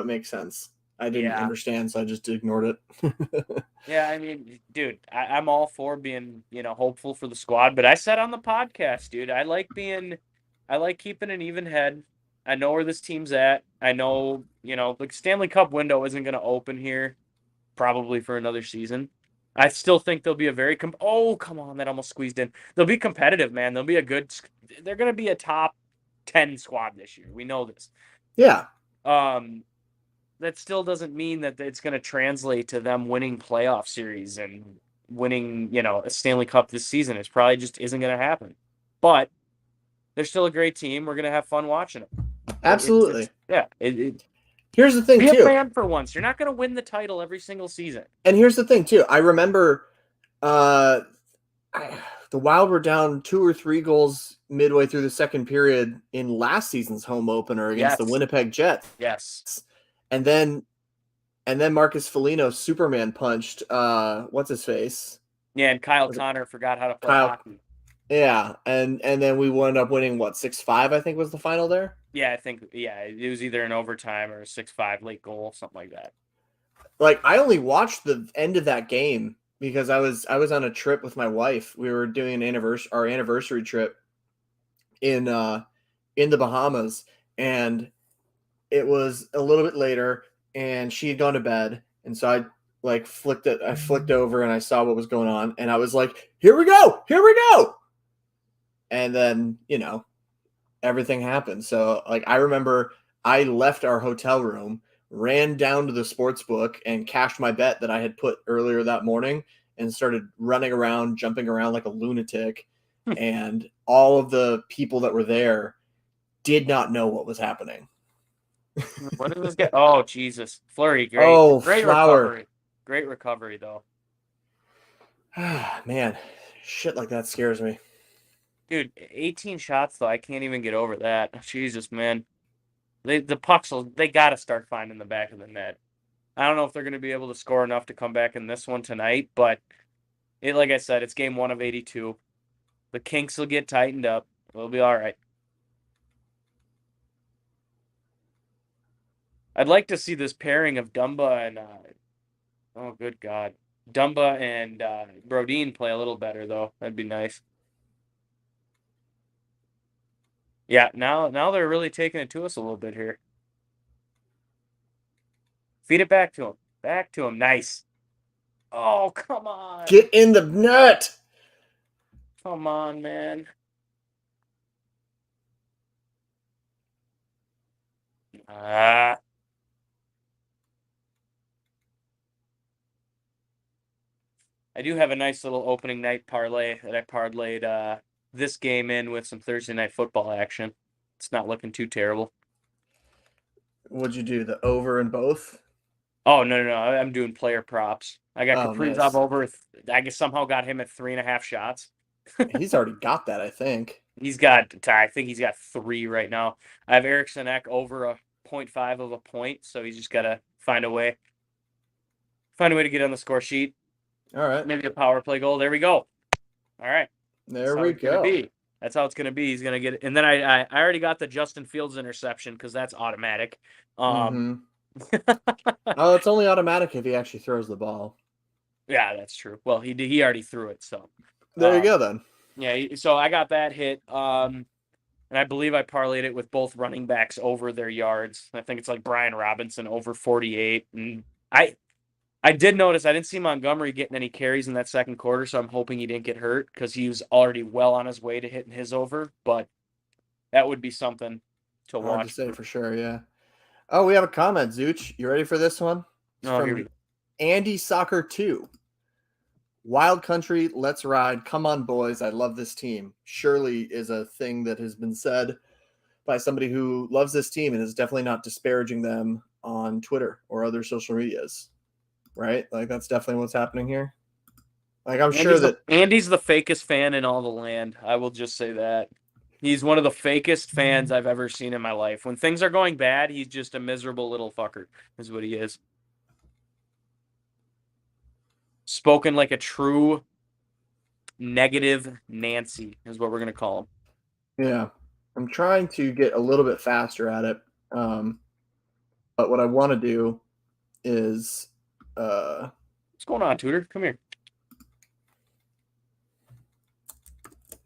A: it makes sense. I didn't understand, so I just ignored it.
D: Yeah, I mean, dude, I'm all for being, hopeful for the squad, but I said on the podcast, dude, I like being I like keeping an even head. I know where this team's at. I know, the Stanley Cup window isn't going to open here probably for another season. I still think they'll be a very oh, come on, that almost squeezed in. They'll be competitive, man. They're going to be a top 10 squad this year. We know this.
A: Yeah.
D: That still doesn't mean that it's going to translate to them winning playoff series and winning, a Stanley Cup this season. It probably just isn't going to happen. But they're still a great team. We're going to have fun watching them.
A: Absolutely.
D: Here's
A: the thing,
D: be
A: too.
D: Be a fan for once. You're not going to win the title every single season.
A: And here's the thing, too. I remember the Wild were down 2 or 3 goals midway through the second period in last season's home opener against the Winnipeg Jets.
D: Yes.
A: And then Marcus Foligno Superman punched what's his face?
D: Yeah, and Kyle Connor forgot how to play hockey.
A: Yeah, and then we wound up winning 6-5, I think was the final there.
D: Yeah, I think it was either an overtime or a 6-5 late goal, something like that.
A: Like, I only watched the end of that game because I was on a trip with my wife. We were doing our anniversary trip in the Bahamas, and it was a little bit later, and she had gone to bed, and so I flicked over and I saw what was going on, and I was like, here we go. And then, everything happened. So, I remember I left our hotel room, ran down to the sports book and cashed my bet that I had put earlier that morning and started running around, jumping around like a lunatic. And all of the people that were there did not know what was happening.
D: What did this get? Oh, Jesus. Fleury, great.
A: Oh,
D: great
A: Flower.
D: recovery. Great recovery, though.
A: Man, shit like that scares me.
D: Dude, 18 shots, though. I can't even get over that. Jesus, man. The pucks, they got to start finding the back of the net. I don't know if they're going to be able to score enough to come back in this one tonight, but like I said, it's game 1 of 82. The kinks will get tightened up. We'll be all right. I'd like to see this pairing of Dumba and oh, good God. Dumba and Brodin play a little better, though. That'd be nice. Yeah, now they're really taking it to us a little bit here. Feed it back to him. Back to him. Nice. Oh, come on.
A: Get in the net.
D: Come on, man. I do have a nice little opening night parlay that I parlayed this game in with some Thursday night football action. It's not looking too terrible.
A: What'd you do? The over in both?
D: Oh, no. I'm doing player props. I got Kaprizov
A: nice.
D: over. I guess somehow got him at 3.5 shots.
A: He's already got that, I think.
D: I think he's got 3 right now. I have Eriksson Ek over a 0.5 of a point, so he's just got to find a way to get on the score sheet.
A: All right.
D: Maybe a power play goal. There we go. All right.
A: There we go.
D: That's how it's going to be. He's going to get it. And then I already got the Justin Fields interception because that's automatic.
A: Oh, it's only automatic if he actually throws the ball.
D: Yeah, that's true. Well, he already threw it, so.
A: There you go, then.
D: Yeah, so I got that hit. And I believe I parlayed it with both running backs over their yards. I think it's like Brian Robinson over 48. And I did notice I didn't see Montgomery getting any carries in that second quarter, so I'm hoping he didn't get hurt because he was already well on his way to hitting his over. But that would be something to watch.
A: Hard to say for sure, yeah. Oh, we have a comment, Zooch. You ready for this one? It's from Andy Soccer 2. Wild Country, let's ride. Come on, boys. I love this team. Surely is a thing that has been said by somebody who loves this team and is definitely not disparaging them on Twitter or other social medias. Right? Like, that's definitely what's happening here. Like, I'm sure that
D: Andy's the fakest fan in all the land. I will just say that. He's one of the fakest fans I've ever seen in my life. When things are going bad, he's just a miserable little fucker, is what he is. Spoken like a true negative Nancy is what we're going to call him.
A: Yeah. I'm trying to get a little bit faster at it. But what I want to do is...
D: What's going on, Tudor? Come here.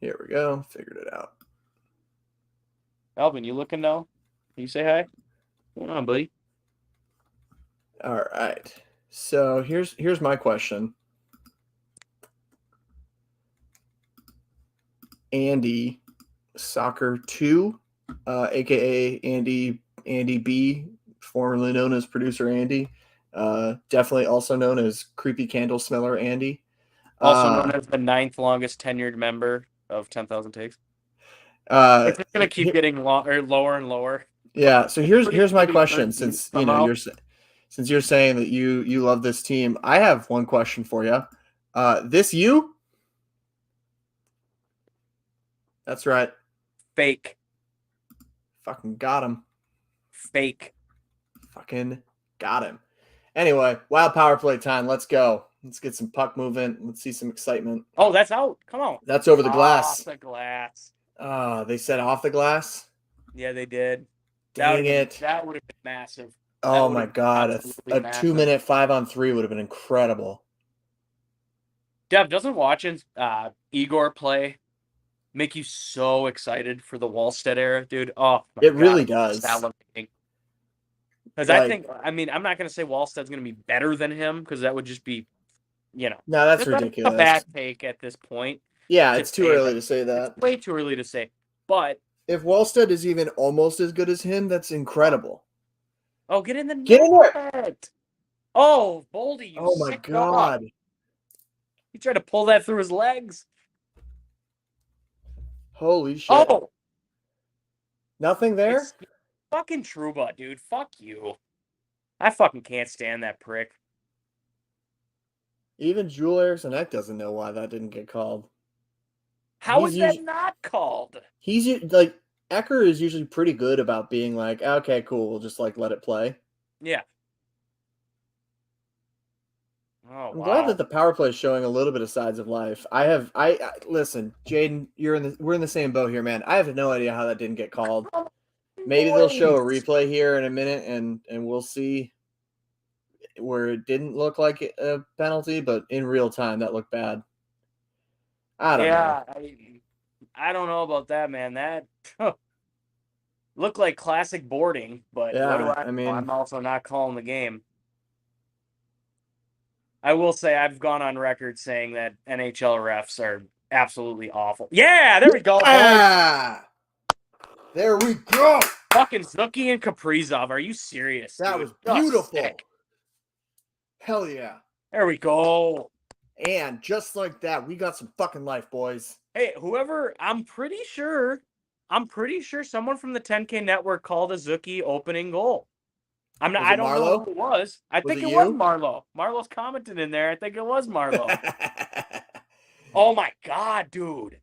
A: Here we go. Figured it out.
D: Alvin, you looking now? Can you say hi? Come on, buddy.
A: All right. So here's my question. Andy Soccer 2, aka Andy B, formerly known as producer Andy, definitely also known as Creepy Candle Smeller Andy.
D: Also known as the 9th longest tenured member of 10,000 Takes. It's just gonna keep getting lower and lower.
A: Yeah. So here's my question. Since since you're saying that you love this team, I have one question for you. This you? That's right.
D: Fake.
A: Fucking got him.
D: Fake.
A: Fucking got him. Anyway, wild power play time. Let's go. Let's get some puck movement. Let's see some excitement.
D: Oh, that's out. Come on.
A: That's over the glass.
D: Off the glass.
A: They said off the glass?
D: Yeah, they did.
A: Dang it.
D: That would have been massive.
A: Oh my God. A 2-minute 5-on-3 would have been incredible.
D: Dev, doesn't watching Igor play make you so excited for the Wallstead era, dude? Oh, my God,
A: really does.
D: Salivating. Because I think, I'm not going to say Wallstead's going to be better than him, because that would just be,
A: No, that's ridiculous.
D: A bad take at this point.
A: Yeah, it's too early to say that.
D: It's way too early to say. But
A: if Wallstead is even almost as good as him, that's incredible.
D: Oh, get in the
A: net. Get in there.
D: Oh, Boldy, you
A: Oh my God.
D: Dog. He tried to pull that through his legs.
A: Holy shit.
D: Oh.
A: Nothing there?
D: It's fucking Trouba, dude. Fuck you. I fucking can't stand that prick.
A: Even Joel Eriksson Ek doesn't know why that didn't get called.
D: How is that not called?
A: He's like, Ecker is usually pretty good about being like, okay, cool, we'll just like let it play.
D: Yeah. Oh,
A: I'm glad that the power play is showing a little bit of sides of life. I listen, Jaden, we're in the same boat here, man. I have no idea how that didn't get called. Maybe they'll show a replay here in a minute and we'll see where it didn't look like a penalty, but in real time that looked bad. I don't know.
D: I don't know about that, man. That looked like classic boarding, but
A: yeah,
D: what do I mean, I'm also not calling the game. I will say I've gone on record saying that NHL refs are absolutely awful. Yeah, there we go.
A: Yeah. There we go.
D: Fucking Zucki and Kaprizov. Are you serious?
A: That
D: dude?
A: was beautiful. Hell yeah.
D: There we go.
A: And just like that, we got some fucking life, boys.
D: Hey, I'm pretty sure someone from the 10K network called a Zucki opening goal. I don't know who it was. I think it was Marlowe. Marlowe's commented in there. I think it was Marlowe. Oh my God, dude.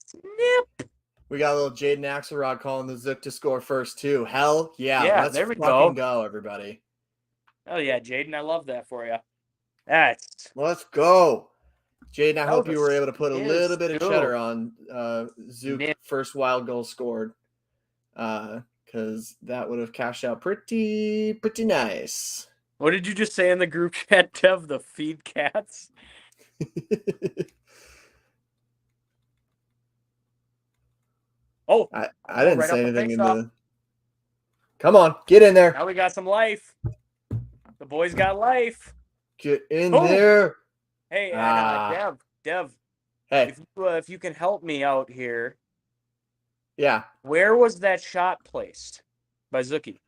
D: Snip.
A: We got a little Jaden Axelrod calling the Zook to score first, too. Hell yeah.
D: Yeah, there we go.
A: Go, everybody.
D: Oh yeah, Jaden, I love that for you.
A: Let's go. Jaden, I hope you were able to put a little bit of cheddar on Zook first wild goal scored. Because that would have cashed out pretty nice.
D: What did you just say in the group chat, Dev? The feed cats?
A: I didn't say anything in the... Come on, get in there.
D: Now we got some life. The boys got life.
A: Get in there.
D: Hey, Dev.
A: Hey.
D: If you can help me out here.
A: Yeah.
D: Where was that shot placed by Zucki?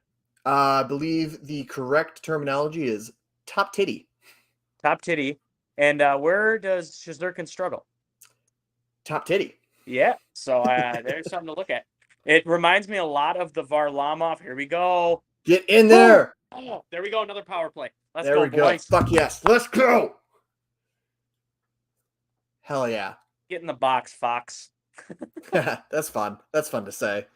A: I believe the correct terminology is top titty.
D: Top titty. And where does Shazurkin struggle?
A: Top titty.
D: Yeah. So there's something to look at. It reminds me a lot of the Varlamov. Here we go.
A: Get in there.
D: Oh, there we go. Another power play. Let's
A: go, boys. Fuck yes. Let's go. Hell yeah.
D: Get in the box, Fox.
A: That's fun. That's fun to say.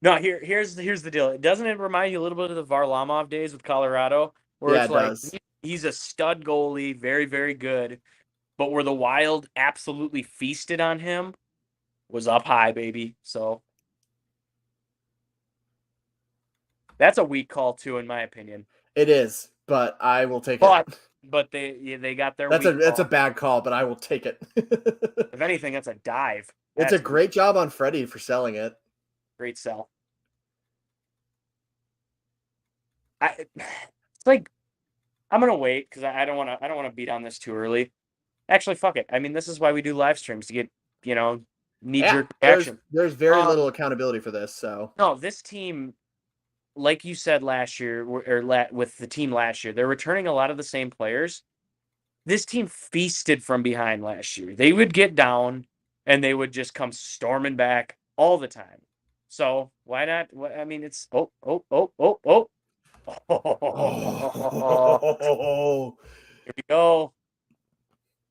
D: No, here's the deal. Doesn't it remind you a little bit of the Varlamov days with Colorado? Where it's like
A: does.
D: He's a stud goalie, very, very good. But where the Wild absolutely feasted on him was up high, baby. So that's a weak call too, in my opinion.
A: It is, but I will take it.
D: But they got their.
A: That's a bad call, but I will take it.
D: If anything, that's a dive.
A: It's a great job on Freddie for selling it.
D: Great sell. It's like I'm gonna wait because I don't want to beat on this too early. Actually, fuck it. I mean, this is why we do live streams to get knee-jerk reaction.
A: There's very little accountability for this. So
D: no, this team, like you said last year, with the team last year, they're returning a lot of the same players. This team feasted from behind last year. They would get down and they would just come storming back all the time. So why not? I mean, it's oh. Here we go.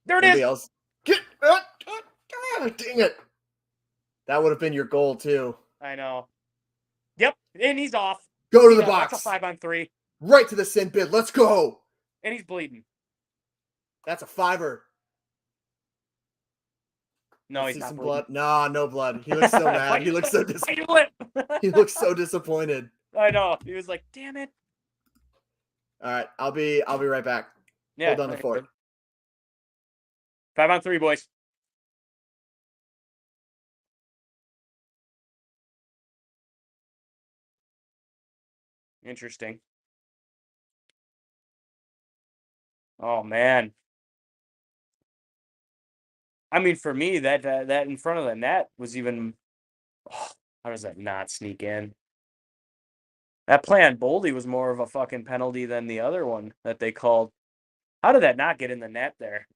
D: There it
A: Nobody
D: is.
A: Else. Get dang it. That would have been your goal too.
D: I know. Yep, and he's off.
A: Go to the box.
D: That's a 5-on-3.
A: Right to the sin bin. Let's go.
D: And he's bleeding.
A: That's a 5er.
D: No, he's not bleeding.
A: Blood. Nah, no blood. He looks so mad. He looks so disappointed. He looks so disappointed.
D: I know. He was like, "Damn it."
A: All right, I'll be right back.
D: Yeah.
A: Hold on the fort.
D: 5-on-3, boys. Interesting. Oh man. I mean, for me, that in front of the net was even. Oh, how does that not sneak in? That play on Boldy was more of a fucking penalty than the other one that they called. How did that not get in the net there?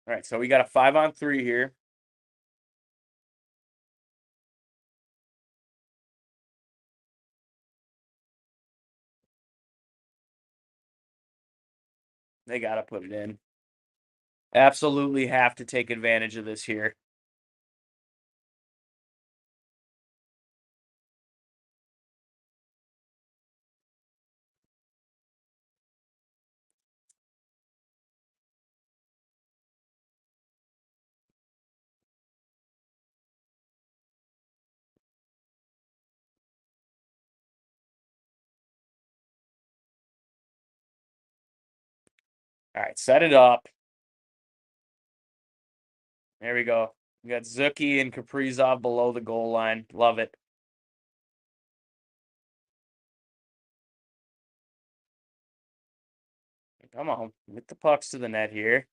D: All right, so we got a 5-on-3 here. They got to put it in. Absolutely have to take advantage of this here. All right, set it up. There we go. We got Zuki and Kaprizov below the goal line. Love it. Come on, get the pucks to the net here.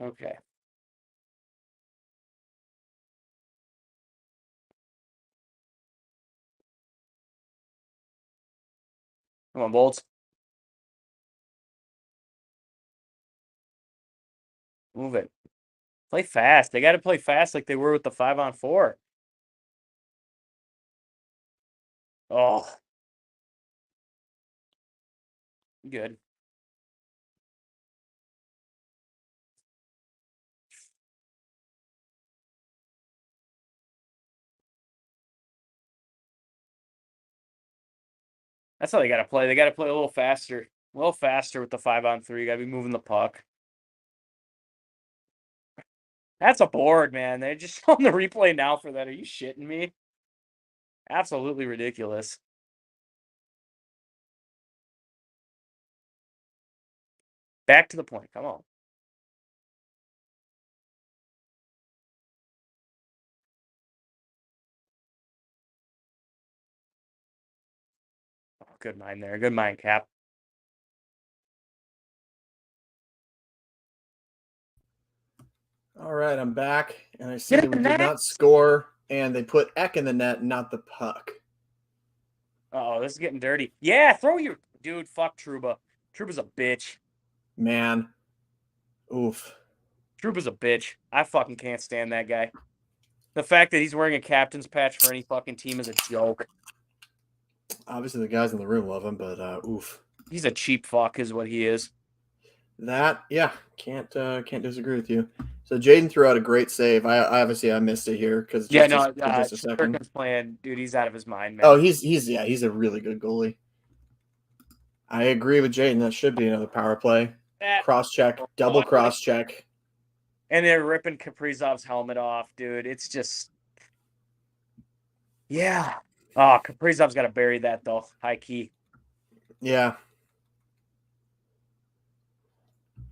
D: Okay. Come on, Bolts. Move it. Play fast. They got to play fast like they were with the 5-on-4. Oh. Good. That's how they got to play. They got to play a little faster. A little faster with the 5-on-3. Got to be moving the puck. That's a board, man. They're just showing the replay now for that. Are you shitting me? Absolutely ridiculous. Back to the point. Come on. Oh, good mind there. Good mind, Cap.
A: All right, I'm back, and I see that we did not score, and they put Eck in the net, not the puck.
D: Oh, this is getting dirty. Yeah, throw your dude. Fuck Trouba. Trouba's a bitch.
A: Man. Oof.
D: Trouba's a bitch. I fucking can't stand that guy. The fact that he's wearing a captain's patch for any fucking team is a joke.
A: Obviously, the guys in the room love him, but oof.
D: He's a cheap fuck, is what he is.
A: That, yeah, can't disagree with you. So Jaden threw out a great save. I obviously missed it here because just a second.
D: Playing, dude, he's out of his mind, man.
A: Oh, he's a really good goalie. I agree with Jaden. That should be another power play. cross check, double cross check.
D: And they're ripping Kaprizov's helmet off, dude. It's just, yeah. Oh, Kaprizov's got to bury that, though. High key.
A: Yeah.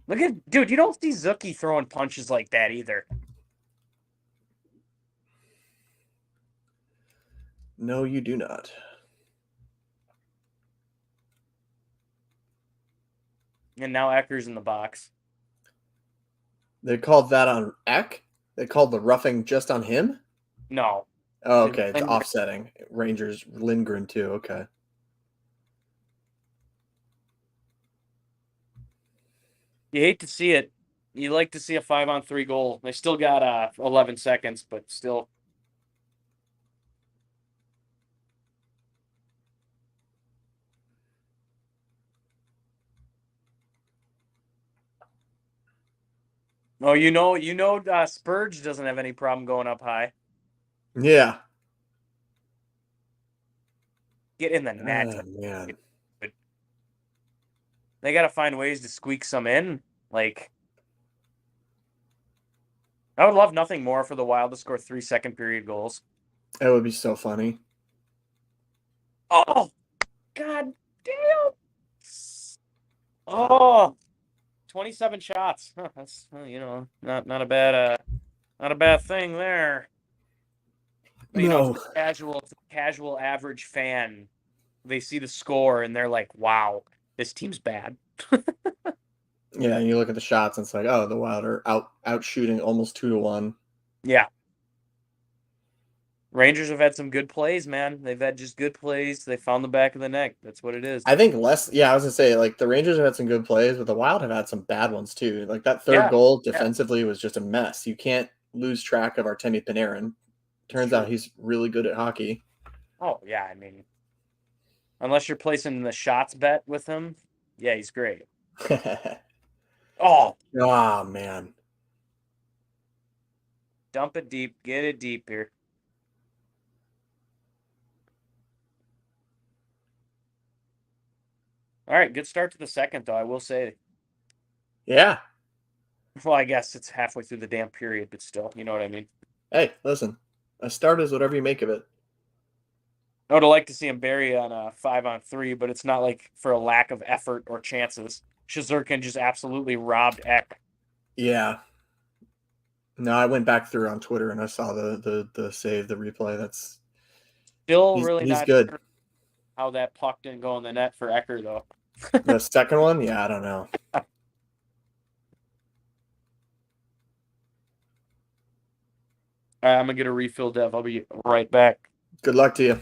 D: Look at, dude, you don't see Zuki throwing punches like that either.
A: No, you do not.
D: And now Ecker's in the box.
A: They called that on Eck? They called the roughing just on him?
D: No.
A: Oh, okay. It's offsetting. Rangers, Lindgren, too. Okay.
D: You hate to see it. You like to see a 5-on-3 goal. They still got 11 seconds, but still. Oh, Spurge doesn't have any problem going up high.
A: Yeah.
D: Get in the net.
A: Oh, man.
D: They got to find ways to squeak some in. Like, I would love nothing more for the Wild to score 3 second period goals.
A: That would be so funny.
D: Oh, God damn. Oh, 27 shots. Huh, that's not a bad thing there. But,
A: No.
D: it's a casual average fan. They see the score and they're like, "Wow, this team's bad."
A: Yeah, and you look at the shots and it's like, oh, the Wild are out shooting almost 2-1.
D: Yeah. Rangers have had some good plays, man. They've had just good plays. They found the back of the net. That's what it is.
A: I think I was gonna say, like, the Rangers have had some good plays, but the Wild have had some bad ones too. Like that third goal defensively was just a mess. You can't lose track of Artemi Panarin. Turns out he's really good at hockey.
D: Oh yeah, I mean, unless you're placing the shots bet with him, yeah, he's great. Oh
A: man.
D: Dump it deep. Get it deep here. All right, good start to the second, though, I will say.
A: Yeah.
D: Well, I guess it's halfway through the damn period, but still, you know what I mean?
A: Hey, listen. A start is whatever you make of it.
D: I would like to see him bury on a 5-on-3, but it's not like for a lack of effort or chances. Shazurkin just absolutely robbed Eck.
A: Yeah. No, I went back through on Twitter and I saw the save, the replay. That's
D: still really
A: he's
D: not
A: good.
D: Sure how that puck didn't go in the net for Ecker, though.
A: The second one? Yeah, I don't know.
D: All right, I'm going to get a refill, Dev. I'll be right back.
A: Good luck to you.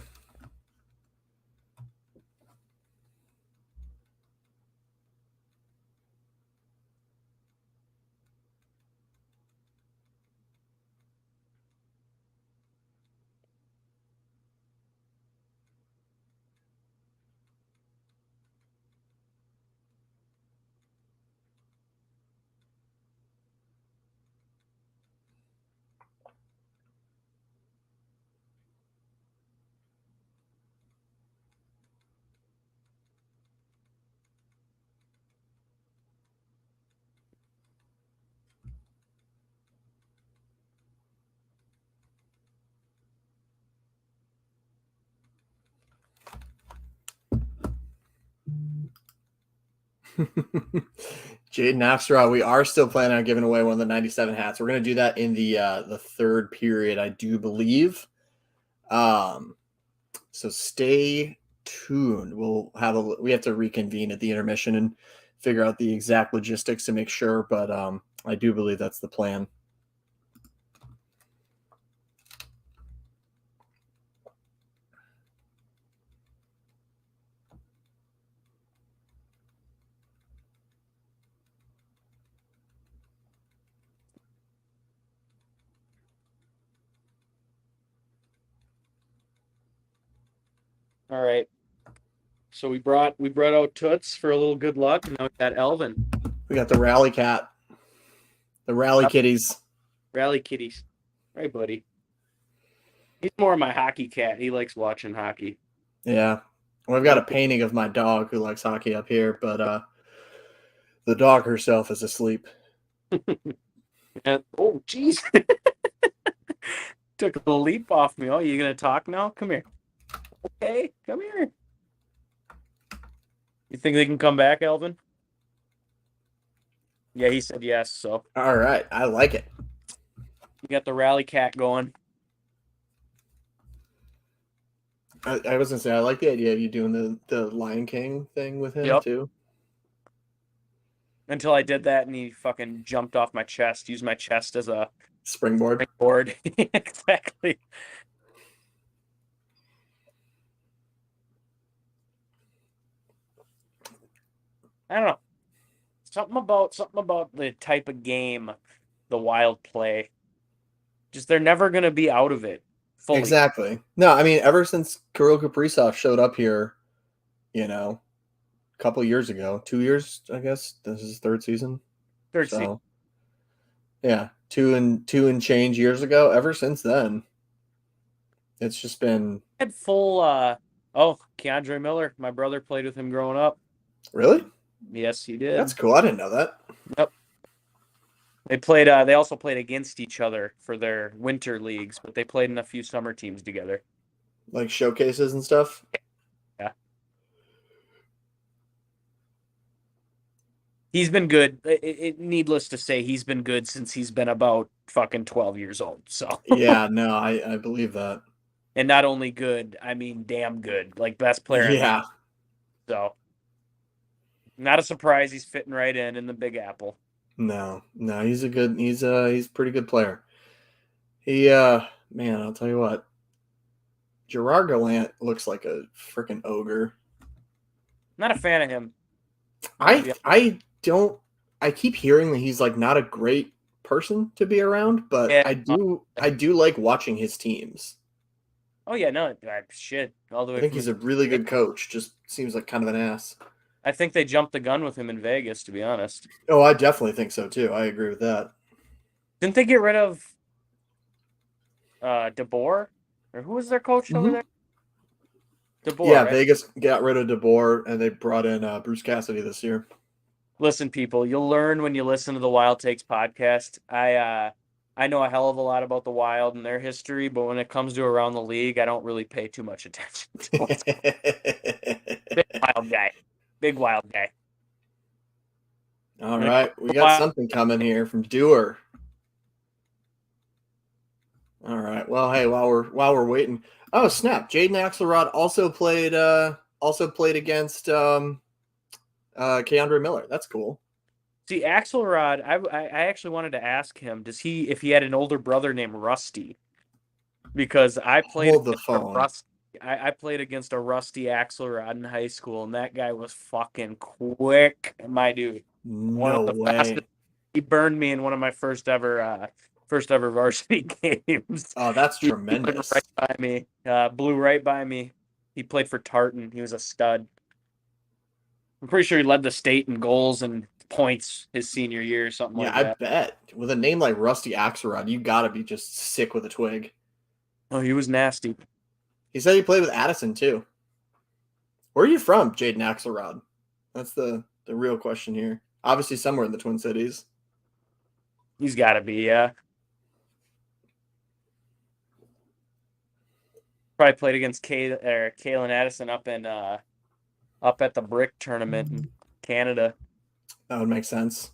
A: Jaden Afstra, we are still planning on giving away one of the 97 hats. We're going to do that in the third period, I do believe. So stay tuned. We have to reconvene at the intermission and figure out the exact logistics to make sure, but I do believe that's the plan.
D: All right. So we brought out Toots for a little good luck, and now we got Elvin.
A: We got the Rally Cat. The Rally Kitties.
D: Rally Kitties. Right, buddy. He's more of my hockey cat. He likes watching hockey.
A: Yeah. Well, I've got a painting of my dog who likes hockey up here, but The dog herself is asleep.
D: Oh, jeez. Took a leap off me. Oh, you gonna talk now? Come here. Okay, come here. You think they can come back, Elvin? Yeah, he said yes. So
A: All right, I like it.
D: you got the rally cat going.
A: I was gonna say I like the idea of you doing the Lion King thing with him
D: Yep.
A: too.
D: Until I did that and he fucking jumped off my chest, used my chest as a
A: Springboard.
D: board. Exactly. I don't know. Something about the type of game the Wild play. Just they're never gonna be out of it fully.
A: Exactly. No, I mean, ever since Kirill Kaprizov showed up here, a couple years ago, 2 years, I guess. This is his third season.
D: Third season.
A: Yeah, two and change years ago. Ever since then, it's just been
D: Had full Keandre Miller. My brother played with him growing up.
A: really.
D: Yes, he did.
A: That's cool. I didn't know that.
D: Yep. They played. They also played against each other for their winter leagues, but they played in a few summer teams together.
A: Like showcases and stuff.
D: Yeah. He's been good. Needless to say, he's been good since he's been about fucking 12 years old. So
A: Yeah, no, I believe that.
D: And not only good, I mean damn good. Like best player.
A: Yeah.
D: So not a surprise he's fitting right in the Big Apple.
A: No, he's a pretty good player. He man, I'll tell you what. Gerard Gallant looks like a freaking ogre.
D: Not a fan of him.
A: I keep hearing that he's like not a great person to be around, but
D: Yeah.
A: I do like watching his teams.
D: Oh yeah, no, shit. All the way.
A: I think he's a really good coach. Just seems like kind of an ass.
D: I think they jumped the gun with him in Vegas, to be honest.
A: Oh, I definitely think so too. I agree with that.
D: Didn't they get rid of DeBoer? Or who was their coach over there? DeBoer.
A: Yeah,
D: right?
A: Vegas got rid of DeBoer and they brought in Bruce Cassidy this year.
D: Listen, people, you'll learn when you listen to the Wild Takes podcast. I know a hell of a lot about the Wild and their history, but when it comes to around the league, I don't really pay too much attention to what's going on. Big wild guy.
A: All right, we got something coming here from Dewar. All right. Well, hey, while we're waiting, oh snap! Jaden Axelrod also played against Keandre Miller. That's cool.
D: See, Axelrod, I actually wanted to ask him, if he had an older brother named Rusty? Because I played
A: Hold the phone.
D: I played against a Rusty Axelrod in high school, and that guy was fucking quick, my dude.
A: No way.
D: Fastest. He burned me in one of my first ever varsity games.
A: Oh, that's tremendous.
D: Right by me. Blew right by me. He played for Tartan. He was a stud. I'm pretty sure he led the state in goals and points his senior year or something like that.
A: Yeah, I bet. With a name like Rusty Axelrod, you got to be just sick with a twig.
D: Oh, he was nasty.
A: He said he played with Addison, too. Where are you from, Jaden Axelrod? That's the real question here. Obviously somewhere in the Twin Cities.
D: He's got to be, yeah. Probably played against Kalen Addison up at the Brick tournament in Canada.
A: That would make sense.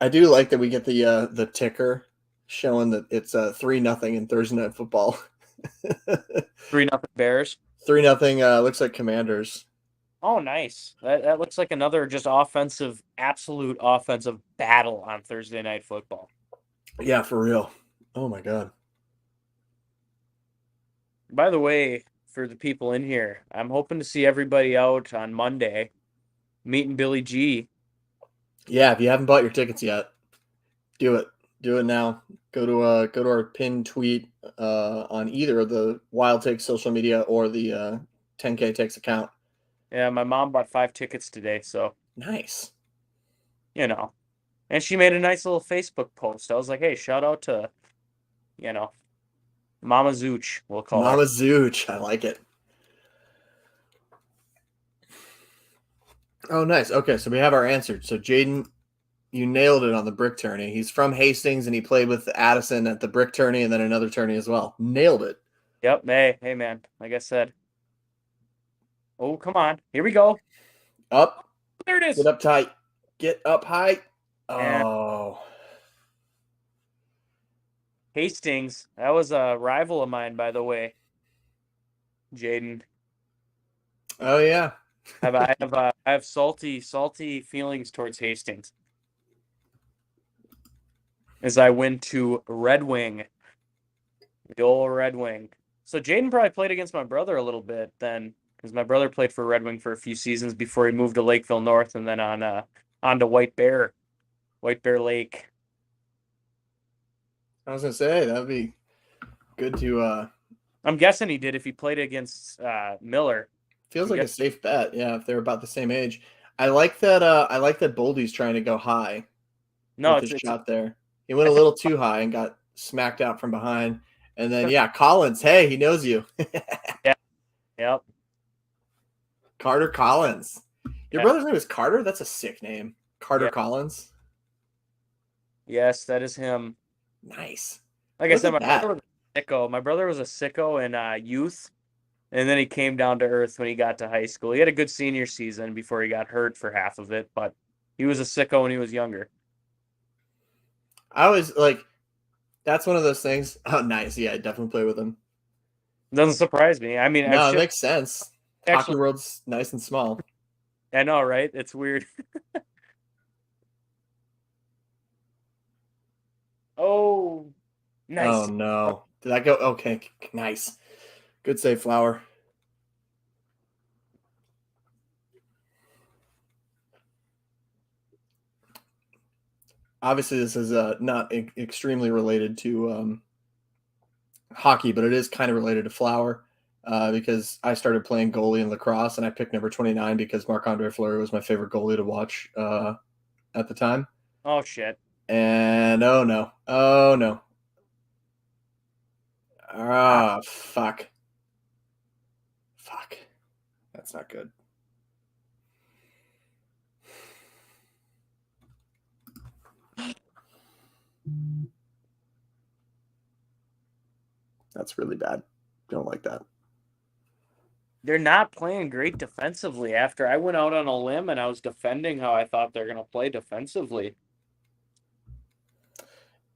A: I do like that we get the ticker showing that it's 3-0 in Thursday Night Football.
D: 3-0 Bears.
A: 3-0 looks like Commanders.
D: Oh, nice. That looks like another just absolute offensive battle on Thursday Night Football.
A: Yeah, for real. Oh my God.
D: By the way, for the people in here, I'm hoping to see everybody out on Monday meeting Billy G.
A: Yeah, if you haven't bought your tickets yet, do it. Do it now. Go to our pinned tweet on either of the Wild Takes social media or the 10K Takes account.
D: Yeah, my mom bought 5 tickets today, so
A: nice.
D: And she made a nice little Facebook post. I was like, hey, shout out to, Mama Zooch, we'll call her.
A: Mama Zooch. I like it. Oh, nice. Okay, so we have our answer. So Jaden, you nailed it on the brick tourney. He's from Hastings, and he played with Addison at the brick tourney and then another tourney as well. Nailed it.
D: Yep. Hey, man. Like I said. Oh, come on. Here we go.
A: Up.
D: There it
A: Get
D: is.
A: up tight. Get up high.
D: And
A: Oh.
D: Hastings. That was a rival of mine, by the way. Jaden.
A: Oh, yeah.
D: I have salty feelings towards Hastings. As I went to Red Wing. The old Red Wing. So Jaden probably played against my brother a little bit then, because my brother played for Red Wing for a few seasons before he moved to Lakeville North and then on to White Bear Lake.
A: I was going to say, that would be good to
D: I'm guessing he did if he played against Miller.
A: feels like a safe bet. Yeah, if they're about the same age. I like that Boldy's trying to go high with his shot there. He went a little too high and got smacked out from behind. And then Collins, hey, he knows you.
D: Yeah. Yep.
A: Carter Collins. Your brother's name is Carter? That's a sick name. Carter Collins.
D: Yes, that is him.
A: Nice.
D: Like I said, my brother was a sicko. My brother was a sicko in youth, and then he came down to earth when he got to high school. He had a good senior season before he got hurt for half of it, but he was a sicko when he was younger.
A: I always that's one of those things. Oh, nice. Yeah, I definitely play with him.
D: Doesn't surprise me. I mean,
A: no, it makes sense. Hockey world's nice and small.
D: I know, right? It's weird. Oh, nice.
A: Oh, no. Did that go? Okay, nice. Good save, Flower. Obviously, this is not extremely related to hockey, but it is kind of related to Flower because I started playing goalie in lacrosse, and I picked number 29 because Marc-Andre Fleury was my favorite goalie to watch at the time.
D: Oh, shit.
A: And oh, no. Oh, no. Ah, fuck. Fuck. That's not good. That's really bad. Don't like that.
D: They're not playing great defensively after I went out on a limb and I was defending how I thought they're going to play defensively.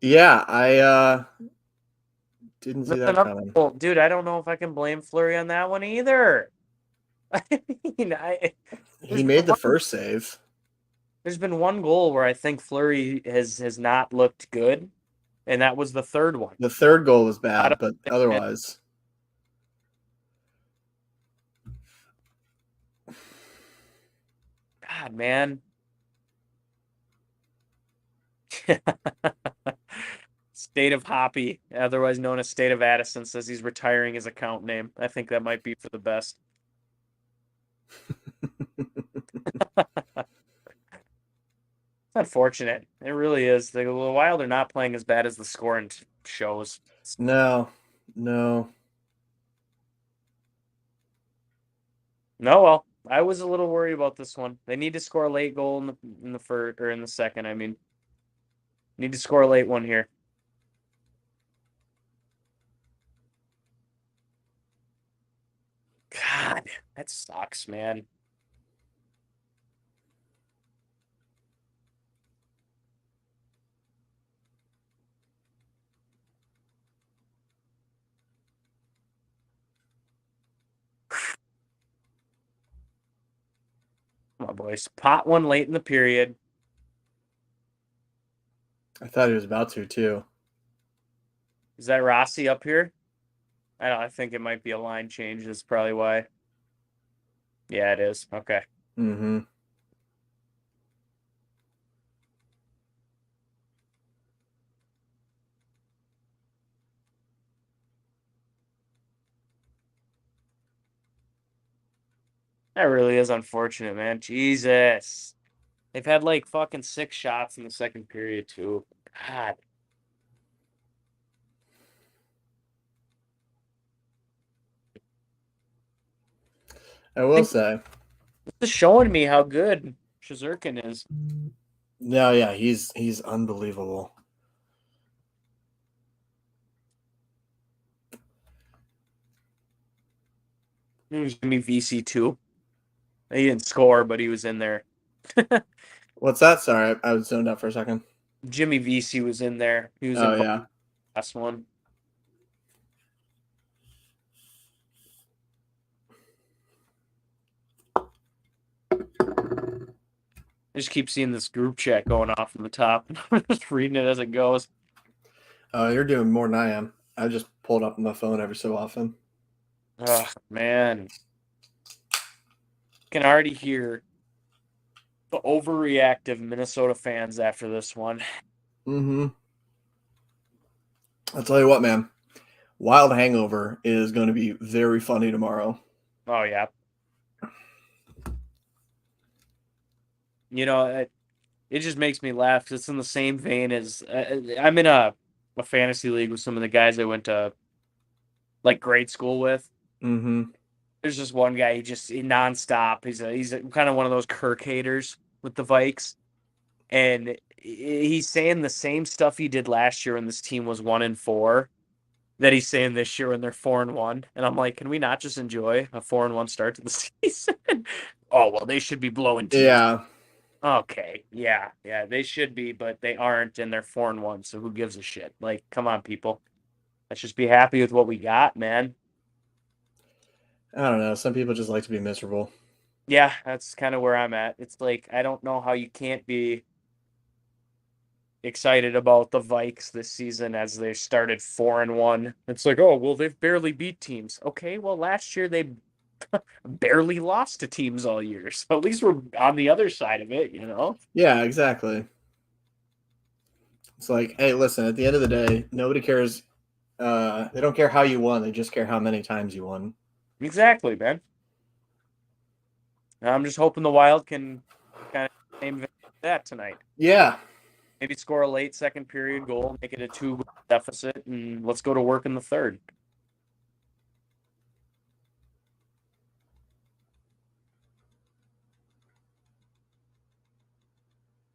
A: Yeah, I didn't see that coming.
D: Well, dude, I don't know if I can blame Fleury on that one either. I mean,
A: he made the first save.
D: There's been one goal where I think Fleury has not looked good, and that was the third one.
A: The third goal was bad, but otherwise.
D: God, man. State of Hoppy, otherwise known as State of Addison, says he's retiring his account name. I think that might be for the best. It's unfortunate. It really is. The Wild are not playing as bad as the scoring shows.
A: No.
D: No, well, I was a little worried about this one. They need to score a late goal in the first or in the second. I mean, need to score a late one here. God, that sucks, man. Come on, boys. Pot one late in the period.
A: I thought he was about to, too.
D: Is that Rossi up here? I think it might be a line change. That's probably why. Yeah, it is. Okay.
A: Mm-hmm.
D: That really is unfortunate, man. Jesus. They've had like fucking 6 shots in the second period, too. God.
A: I will say,
D: This is showing me how good Shazurkin is.
A: No, yeah, he's unbelievable.
D: He was Jimmy VC too. He didn't score, but he was in there.
A: What's that? Sorry, I was zoned out for a second.
D: Jimmy VC was in there. He was
A: Oh
D: in
A: yeah.
D: the last one. I just keep seeing this group chat going off from the top. I'm just reading it as it goes.
A: Oh, you're doing more than I am. I just pulled up my phone every so often.
D: Oh man, can already hear the overreactive Minnesota fans after this one.
A: Mm-hmm. I'll tell you what, man. Wild Hangover is going to be very funny tomorrow.
D: Oh yeah. You know, it just makes me laugh because it's in the same vein as I'm in a fantasy league with some of the guys I went to like grade school with.
A: Mm-hmm.
D: There's just one guy he nonstop. He's kind of one of those Kirk haters with the Vikes, and he's saying the same stuff he did last year when this team was 1-4 that he's saying this year when they're 4-1. And I'm like, can we not just enjoy a 4-1 start to the season? Oh well, they should be blowing teams.
A: Yeah.
D: Okay, yeah, they should be, but they aren't, and they're 4-1. So who gives a shit? Like, come on, people. Let's just be happy with what we got, man.
A: I don't know. Some people just like to be miserable.
D: Yeah, that's kind of where I'm at. It's like I don't know how you can't be excited about the Vikes this season as they started 4-1. It's like, oh well, they've barely beat teams. Okay, well last year they barely lost to teams all year, so at least we're on the other side of it, you know?
A: Yeah, exactly. It's like, hey, listen, at the end of the day, nobody cares. They don't care how you won. They just care how many times you won.
D: Exactly, man. I'm just hoping the Wild can kind of aim that tonight.
A: Yeah.
D: Maybe score a late second period goal, make it a 2-goal deficit, and let's go to work in the third.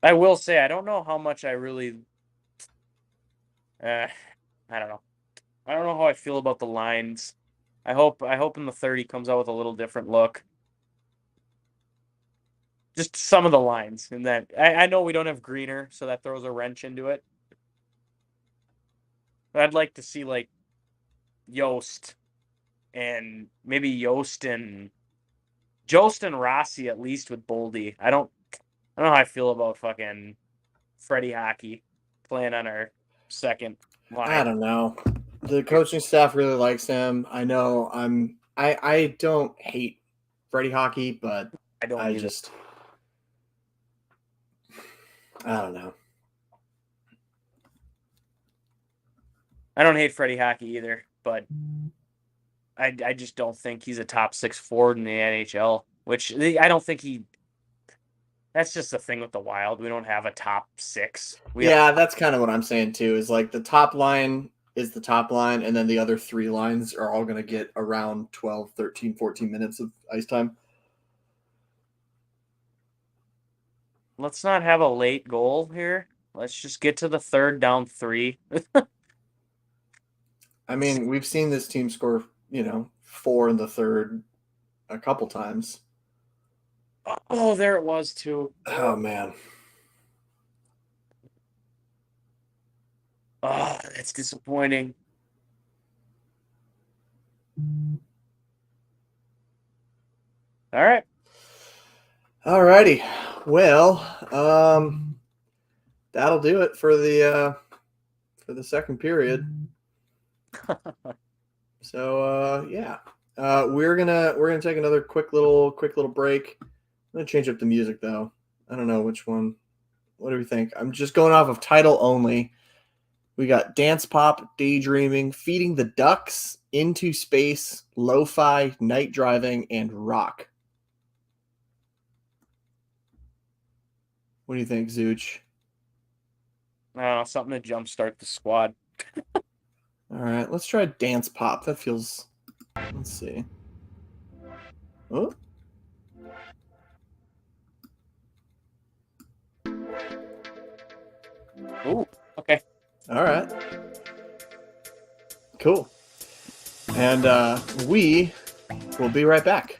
D: I will say, I don't know how much I really. I don't know. I don't know how I feel about the lines. I hope in the 30 comes out with a little different look. Just some of the lines in that. I know we don't have Greener, so that throws a wrench into it. But I'd like to see like Yost and maybe Jost and Rossi at least with Boldy. I don't know how I feel about fucking Freddie Hockey playing on our second line.
A: I don't know. The coaching staff really likes him. I know. I don't hate Freddie Hockey, but
D: I don't
A: I
D: either.
A: just I don't know.
D: I don't hate Freddie Hockey either, but I just don't think he's a top 6 forward in the NHL, which I don't think he. That's just the thing with the Wild. We don't have a top 6.
A: Yeah, that's kind of what I'm saying too. Is like the top line is the top line, and then the other three lines are all going to get around 12, 13, 14 minutes of ice time.
D: Let's not have a late goal here. Let's just get to the third down 3.
A: I mean, we've seen this team score, 4 in the third a couple times.
D: Oh, there it was too.
A: Oh man.
D: Oh, that's disappointing. All right.
A: All righty. Well, that'll do it for the second period. So yeah. We're gonna take another quick little break. I'm gonna change up the music though. I don't know which one. What do we think? I'm just going off of title only. We got Dance Pop, Daydreaming, Feeding the Ducks, Into Space, Lo-Fi, Night Driving, and Rock. What do you think, Zooch?
D: I don't know, something to jumpstart the squad.
A: All right, let's try Dance Pop. That feels. Let's see. Oh.
D: Ooh, okay.
A: All right. Cool. And we will be right back.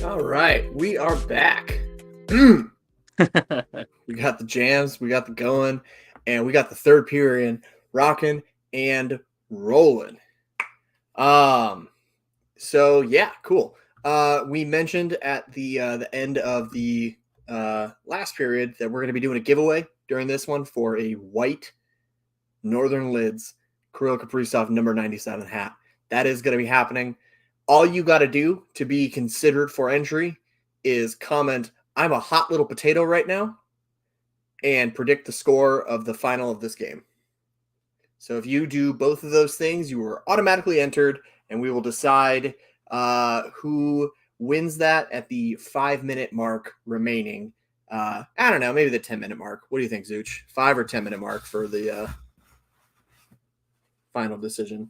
A: All right, we are back. We got the jams, we got the going, and we got the third period rocking and rolling. So yeah, cool. We mentioned at the end of the last period that we're going to be doing a giveaway during this one for a white Northern Lids Kirill Kaprizov number 97 hat. That is going to be happening. All you got to do to be considered for entry is comment, "I'm a hot little potato right now," and predict the score of the final of this game. So if you do both of those things, you are automatically entered, and we will decide who wins that at the 5-minute mark remaining. I don't know, maybe the 10-minute mark. What do you think, Zooch? 5 or 10-minute mark for the final decision?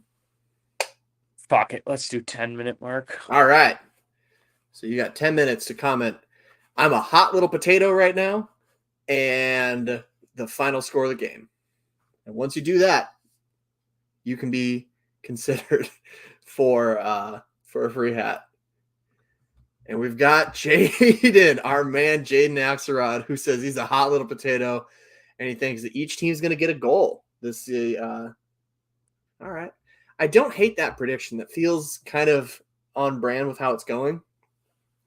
D: Fuck it. Let's do 10-minute mark.
A: All right. So you got 10 minutes to comment, "I'm a hot little potato right now," and the final score of the game. And once you do that, you can be considered for a free hat. And we've got Jaden, our man Jaden Axelrod, who says he's a hot little potato, and he thinks that each team's going to get a goal. All right. I don't hate that prediction. That feels kind of on brand with how it's going.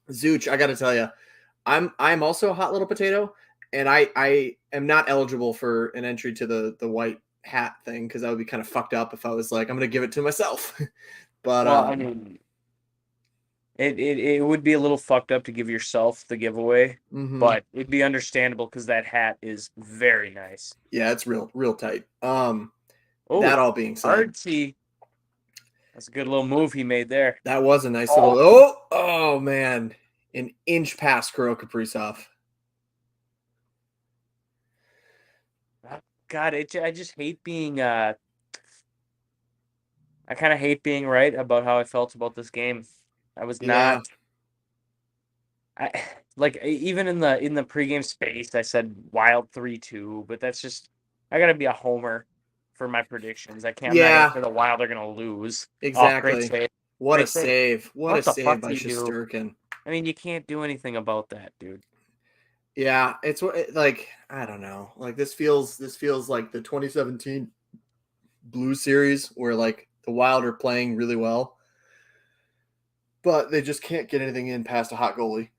A: Zooch, I got to tell you, I'm also a hot little potato, and I am not eligible for an entry to the white hat thing because that would be kind of fucked up if I was like, I'm going to give it to myself. But
D: well, I mean, it would be a little fucked up to give yourself the giveaway, but it'd be understandable because that hat is very nice.
A: Yeah, it's real tight. That all being said,
D: artsy. That's a good little move he made there.
A: That was a nice little. Oh man, an inch past Kirill Kaprizov.
D: God, I just hate being. I kind of hate being right about how I felt about this game. I was not. Even in the pregame space, I said Wild 3-2, but that's just I gotta be a homer for my predictions. I can't. I'm not gonna say the Wild are gonna lose.
A: Exactly.
D: Great save.
A: What
D: great
A: a save! What a save by Shesterkin.
D: I mean, you can't do anything about that, dude.
A: Yeah, it's like I don't know. Like this feels like the 2017 Blues series where like the Wild are playing really well, but they just can't get anything in past a hot goalie.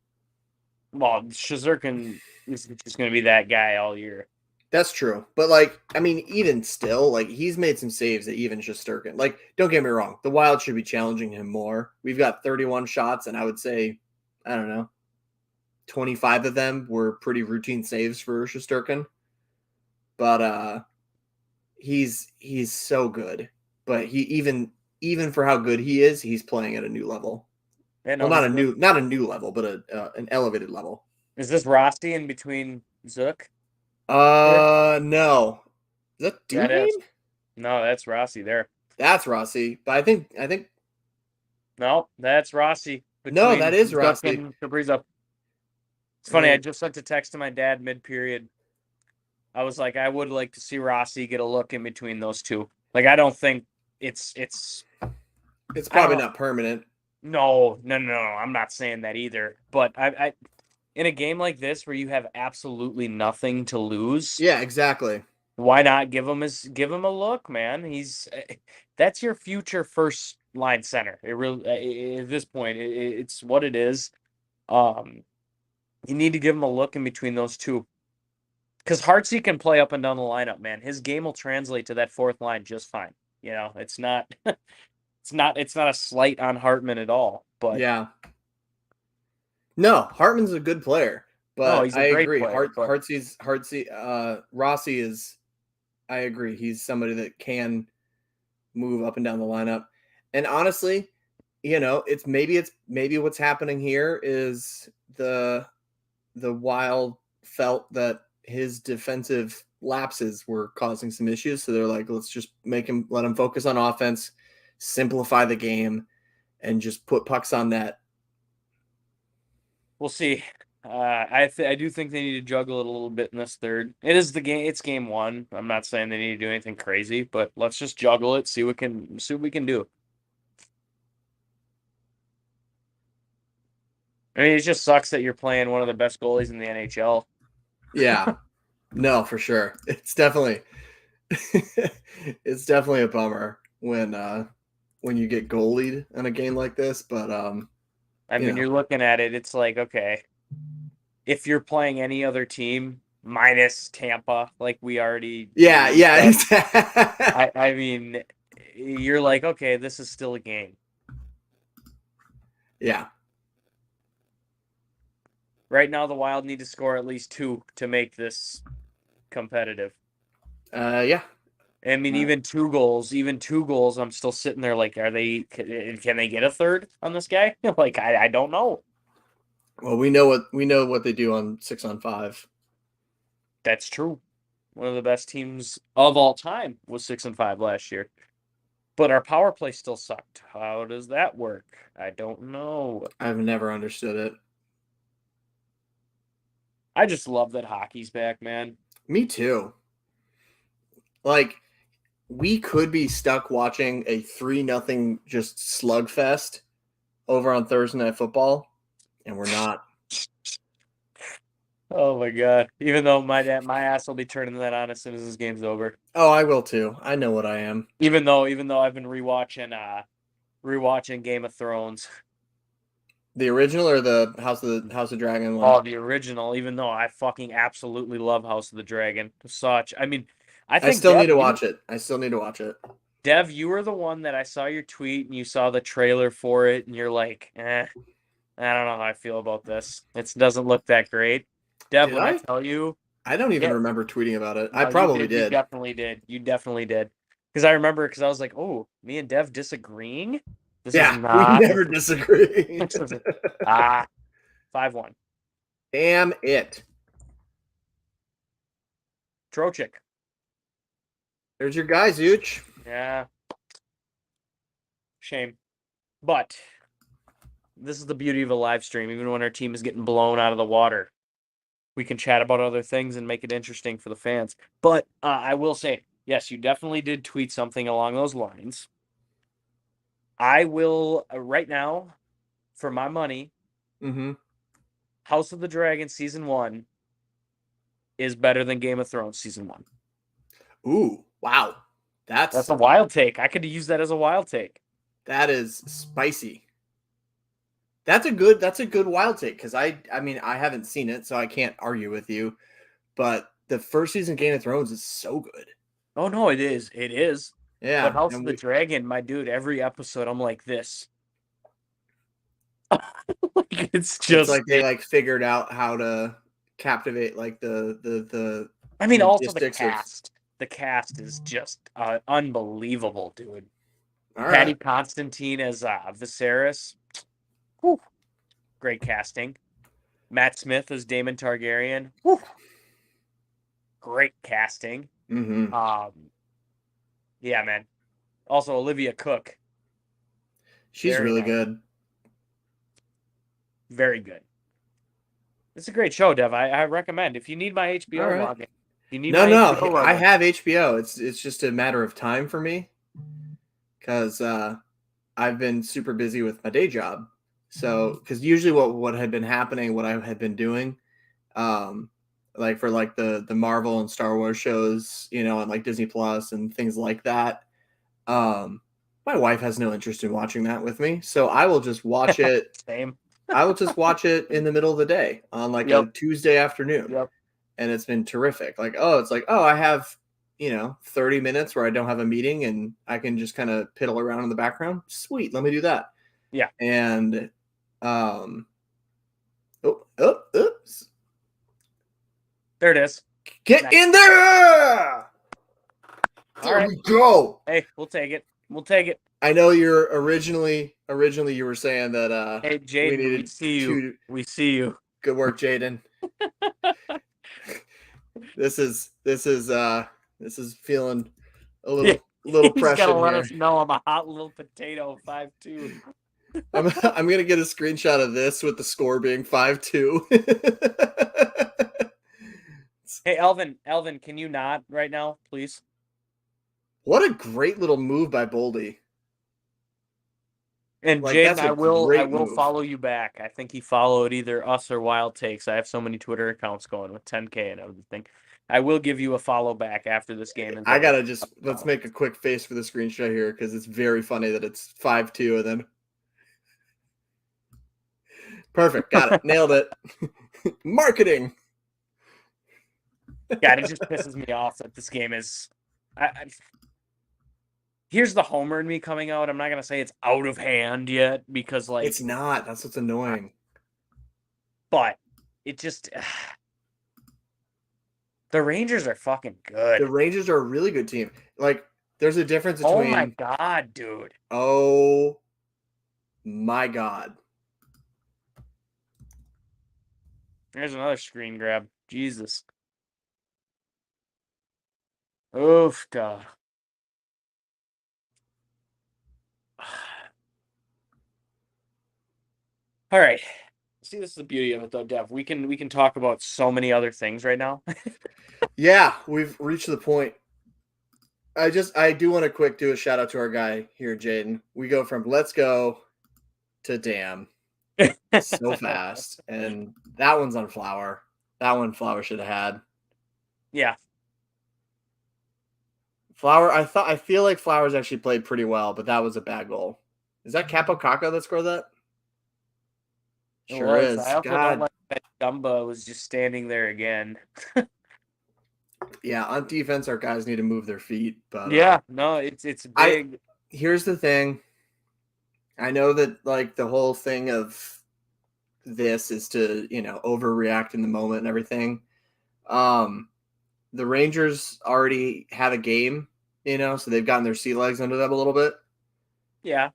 D: Well, Shesterkin is just going to be that guy all year.
A: That's true. But, like, I mean, even still, like, he's made some saves that even Shesterkin. Like, don't get me wrong. The Wild should be challenging him more. We've got 31 shots, and I would say, I don't know, 25 of them were pretty routine saves for Shesterkin. But he's so good. But he even for how good he is, he's playing at a new level. Well, not a new level, but an elevated level.
D: Is this Rossi in between Zook?
A: No. Is that Duhane?
D: No, that's Rossi there.
A: That's Rossi, but I think.
D: No, that's Rossi.
A: No, that is Rossi.
D: It's funny. I just sent a text to my dad mid-period. I was like, I would like to see Rossi get a look in between those two. Like, I don't think it's
A: probably not permanent.
D: No. I'm not saying that either. But I in a game like this where you have absolutely nothing to lose.
A: Yeah, exactly.
D: Why not give him a look, man? That's your future first line center. It really at this point it's what it is. You need to give him a look in between those two. Because Hartsey can play up and down the lineup, man. His game will translate to that fourth line just fine. You know, it's not it's not a slight on Hartman at all. But
A: yeah. No, Hartman's a good player, but
D: he's a great player,
A: Rossi is. I agree. He's somebody that can move up and down the lineup, and honestly, you know, it's maybe what's happening here is the Wild felt that his defensive lapses were causing some issues, so they're like, let's just let him focus on offense, simplify the game, and just put pucks on net.
D: We'll see. I do think they need to juggle it a little bit in this third. It is the game. It's game one. I'm not saying they need to do anything crazy, but let's just juggle it. See what we can do. I mean, it just sucks that you're playing one of the best goalies in the NHL.
A: Yeah. No, for sure. It's definitely a bummer when you get goalied in a game like this, but
D: I mean, you're looking at it, it's like, okay, if you're playing any other team minus Tampa, like we already
A: yeah,
D: I mean, you're like, okay, this is still a game.
A: Yeah.
D: Right now, the Wild need to score at least 2 to make this competitive.
A: Yeah.
D: I mean, even two goals, I'm still sitting there like, can they get a third on this guy? Like, I don't know.
A: Well, we know what they do on 6-on-5.
D: That's true. One of the best teams of all time was 6-5 last year. But our power play still sucked. How does that work? I don't know.
A: I've never understood it.
D: I just love that hockey's back, man.
A: Me too. Like, we could be stuck watching a 3-0 just slugfest over on Thursday Night Football, and we're not.
D: Oh my god! Even though my ass will be turning that on as soon as this game's over.
A: Oh, I will too. I know what I am.
D: Even though I've been rewatching Game of Thrones.
A: The original or the House of Dragon one?
D: Oh, the original. Even though I fucking absolutely love House of the Dragon. I mean, I think
A: still need to watch it. I still need to watch it.
D: Dev, you were the one that I saw your tweet and you saw the trailer for it and you're like, I don't know how I feel about this. It doesn't look that great. Dev, I tell you,
A: I don't even remember tweeting about it.
D: No,
A: I probably
D: did. You definitely did. Because I remember, because I was like, oh, me and Dev disagreeing?
A: This is not... we never disagree.
D: 5-1.
A: Damn it.
D: Trocheck.
A: There's your guy, Zooch.
D: Yeah. Shame. But this is the beauty of a live stream. Even when our team is getting blown out of the water, we can chat about other things and make it interesting for the fans. But I will say, yes, you definitely did tweet something along those lines. I will, right now, for my money, House of the Dragon Season 1 is better than Game of Thrones Season 1.
A: Ooh, wow.
D: That's a wild take. I could use that as a wild take.
A: That is spicy. That's a good wild take, because I mean, I haven't seen it, so I can't argue with you. But the first season of Game of Thrones is so good.
D: Oh no, it is. It is.
A: Yeah.
D: But House of the Dragon, my dude, every episode I'm like this. It's
A: like they figured out how to captivate the
D: I mean, also the cast. The cast is just unbelievable, dude. Patty Constantine as Viserys. Whew. Great casting. Matt Smith as Daemon Targaryen. Whew. Great casting. Yeah, man. Also, Olivia Cook.
A: She's really good.
D: Very good. It's a great show, Dev. I recommend. If you need my HBO login.
A: I have HBO. It's just a matter of time for me, because I've been super busy with my day job. So, because usually what had been happening, what I had been doing, like for like the Marvel and Star Wars shows, on like Disney Plus and things like that. My wife has no interest in watching that with me, so I will just watch it.
D: Same.
A: I will just watch it in the middle of the day on like a Tuesday afternoon.
D: Yep.
A: And it's been terrific. I have, 30 minutes where I don't have a meeting and I can just kind of piddle around in the background. Sweet. Let me do that.
D: Yeah.
A: And, oops.
D: There it is.
A: Get in there. There we go.
D: Hey, we'll take it.
A: I know you're originally you were saying that
D: hey Jaden, we see you.
A: Good work, Jaden. This is feeling a little pressure. He's gotta let us
D: know I'm a hot little potato 5-2.
A: I'm gonna get a screenshot of this with the score being 5-2.
D: Hey Elvin, can you not right now, please?
A: What a great little move by Boldy.
D: And
A: Like,
D: Jaden,
A: that's a
D: I will
A: great move.
D: follow you back. I think he followed either us or Wild Takes. I have so many Twitter accounts going with 10K and everything. I will give you a follow back after this game is
A: I
D: over.
A: gotta let's make a quick face for the screenshot here because it's very funny that it's 5-2 and then perfect. Got it. Nailed it. Marketing.
D: God, it just pisses me off that this game is. Here's the homer in me coming out. I'm not gonna say it's out of hand yet because like
A: It's not. That's what's annoying.
D: But it just the Rangers are fucking good.
A: The Rangers are a really good team. Like, there's a difference between.
D: Oh my god, dude.
A: Oh my god.
D: There's another screen grab. Jesus. Oof, God. All right. See, this is the beauty of it, though, Dev. We can talk about so many other things right now.
A: Yeah, we've reached the point. I do want to do a shout out to our guy here, Jaden. We go from let's go to damn so fast, and that one's on Flower. That one Flower should have had.
D: Yeah.
A: Flower, I feel like Flowers actually played pretty well, but that was a bad goal. Is that Capo Caco that scored that? Sure is.
D: I also
A: God.
D: don't like that Dumba was just standing there again.
A: Yeah, on defense, our guys need to move their feet. But
D: yeah, no, it's big.
A: Here's the thing. I know that like the whole thing of this is to overreact in the moment and everything. The Rangers already have a game, so they've gotten their sea legs under them a little bit.
D: Yeah,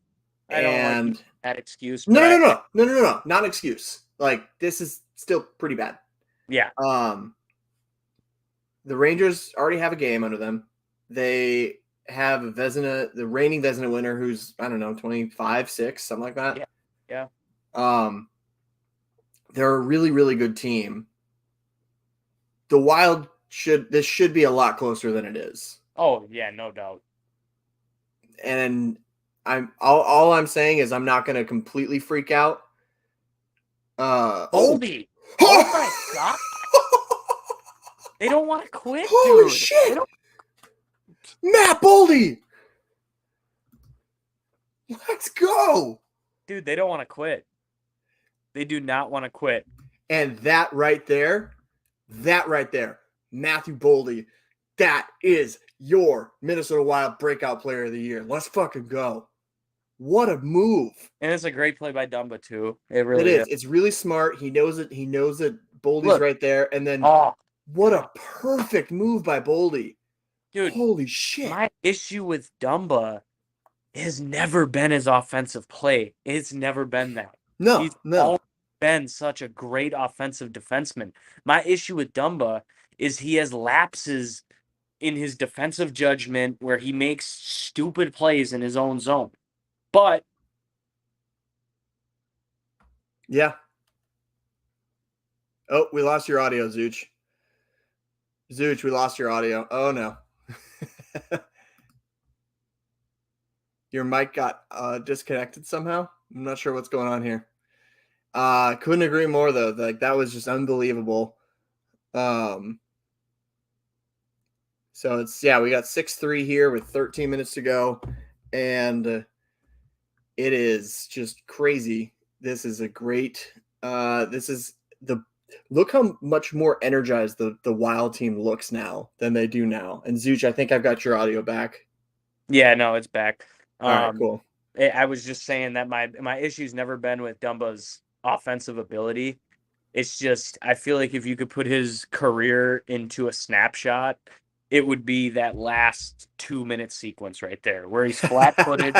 D: I don't like that excuse.
A: No, not an excuse. Like, this is still pretty bad.
D: Yeah.
A: The Rangers already have a game under them. They have the reigning Vezina winner, who's, I don't know, 25, 6, something like that.
D: Yeah.
A: They're a really, really good team. The Wild should be a lot closer than it is.
D: Oh yeah, no doubt.
A: And all I'm saying is I'm not going to completely freak out.
D: Boldy. Oh my god. They don't want to quit,
A: Holy
D: dude.
A: shit! Matt Boldy! Let's go!
D: Dude, they don't want to quit. They do not want to quit.
A: And that right there, Matthew Boldy, that is your Minnesota Wild breakout player of the year. Let's fucking go. What a move.
D: And it's a great play by Dumba, too. It really is.
A: It's really smart. He knows it. He knows that Boldy's right there. And then what a perfect move by Boldy.
D: Dude,
A: holy shit.
D: My issue with Dumba has never been his offensive play. It's never been that.
A: He's
D: always been such a great offensive defenseman. My issue with Dumba is he has lapses in his defensive judgment where he makes stupid plays in his own zone. But
A: yeah. Oh, we lost your audio, Zooch. Zooch, we lost your audio. Oh no. Your mic got disconnected somehow. I'm not sure what's going on here. Couldn't agree more though. Like, that was just unbelievable. So it's we got 6-3 here with 13 minutes to go, and it is just crazy. This is a great. Look how much more energized the Wild team looks now than they do now. And Zooch, I think I've got your audio back.
D: Yeah, no, it's back.
A: All right, cool.
D: I was just saying that my issue's never been with Dumba's offensive ability. It's just, I feel like if you could put his career into a snapshot, it would be that last 2-minute sequence right there where he's flat-footed.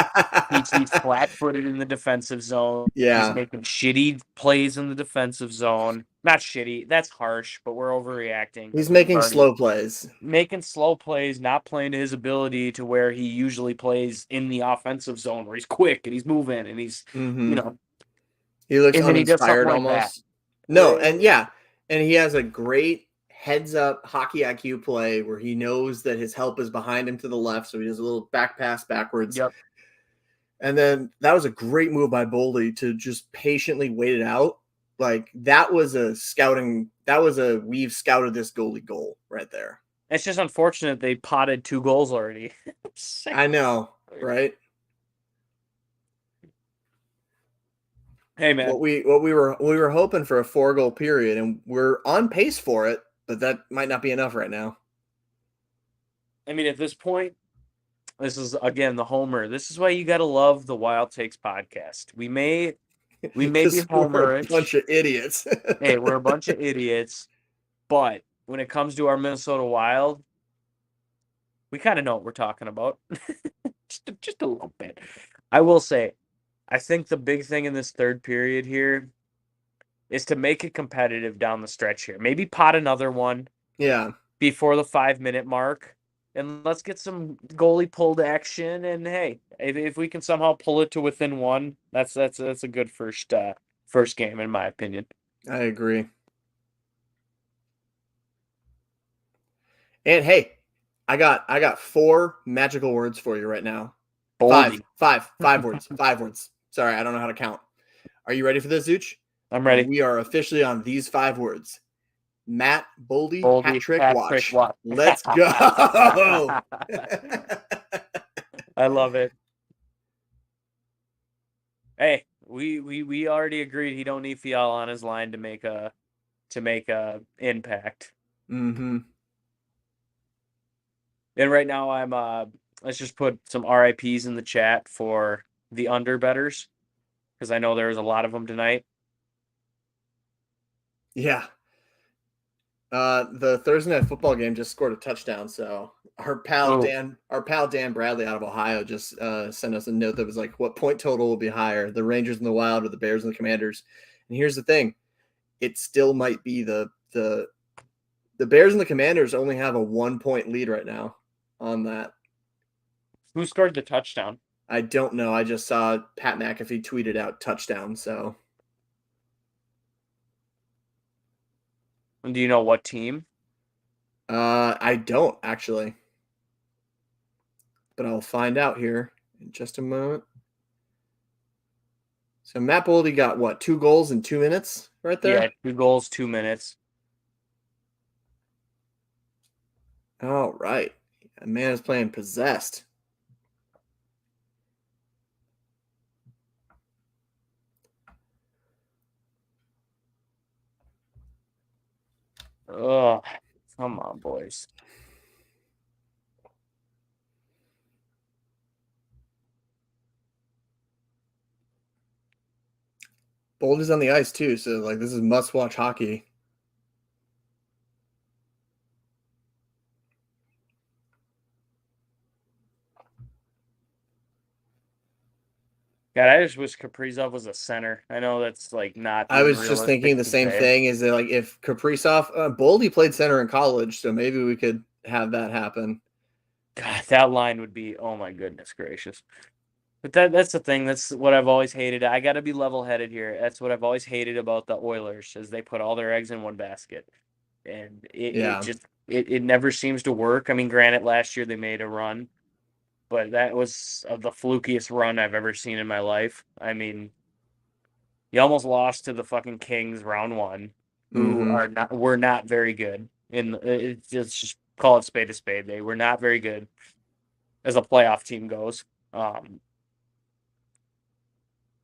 D: he's flat-footed in the defensive zone.
A: Yeah.
D: He's making shitty plays in the defensive zone. Not shitty. That's harsh, but we're overreacting.
A: He's making slow plays.
D: Making slow plays, not playing to his ability to where he usually plays in the offensive zone where he's quick and he's moving and he's,
A: He looks uninspired almost. No, and he has a great heads-up hockey IQ play where he knows that his help is behind him to the left, so he does a little back pass backwards.
D: Yep.
A: And then that was a great move by Boldy to just patiently wait it out. Like that was we've scouted this goalie goal right there.
D: It's just unfortunate they potted 2 goals already.
A: I know, right?
D: Hey man,
A: What we were hoping for a 4-goal period, and we're on pace for it, but that might not be enough right now.
D: I mean, at this point, this is again the homer. This is why you got to love the Wild Takes podcast. We may be homerish.
A: We're a bunch of idiots.
D: Hey, we're a bunch of idiots, but when it comes to our Minnesota Wild, we kind of know what we're talking about. just a little bit. I will say, I think the big thing in this third period here is to make it competitive down the stretch here. Maybe pot another one.
A: Yeah.
D: Before the 5-minute mark. And let's get some goalie pulled action. And hey, if we can somehow pull it to within 1, that's a good first game in my opinion.
A: I agree. And hey, I got 4 magical words for you right now.
D: Boldy.
A: 5 words. 5 words. Sorry, I don't know how to count. Are you ready for this, Zooch?
D: I'm ready.
A: We are officially on these 5 words. Matt Boldy hat trick watch. Let's go.
D: I love it. Hey, we already agreed he don't need Fiala on his line to make a impact.
A: Mm-hmm.
D: And right now I'm let's just put some RIPs in the chat for the underbetters because I know there's a lot of them tonight.
A: Yeah. The Thursday night football game just scored a touchdown, so our pal Dan Bradley out of Ohio just sent us a note that was like, what point total will be higher, the Rangers and the Wild or the Bears and the Commanders? And here's the thing, it still might be the Bears and the Commanders only have a 1-point lead right now on that.
D: Who scored the touchdown?
A: I don't know. I just saw Pat McAfee tweeted out touchdown, so.
D: And do you know what team?
A: I don't actually, but I'll find out here in just a moment. So Matt Boldy got what, 2 goals in 2 minutes right there?
D: Yeah, 2 goals, 2 minutes.
A: All right. A man is playing possessed.
D: Oh, come on, boys.
A: Boldy's on the ice too, so like this is must-watch hockey.
D: God, I just wish Kaprizov was a center. I know that's like not.
A: I was just thinking the same thing. Is that like if Kaprizov, Boldy played center in college, so maybe we could have that happen.
D: God, that line would be. Oh my goodness gracious! But that's the thing. That's what I've always hated. I got to be level-headed here. That's what I've always hated about the Oilers is they put all their eggs in one basket, and it never seems to work. I mean, granted, last year they made a run. But that was the flukiest run I've ever seen in my life. I mean, you almost lost to the fucking Kings round 1, who were not very good. It's just call it spade a spade. They were not very good as a playoff team goes.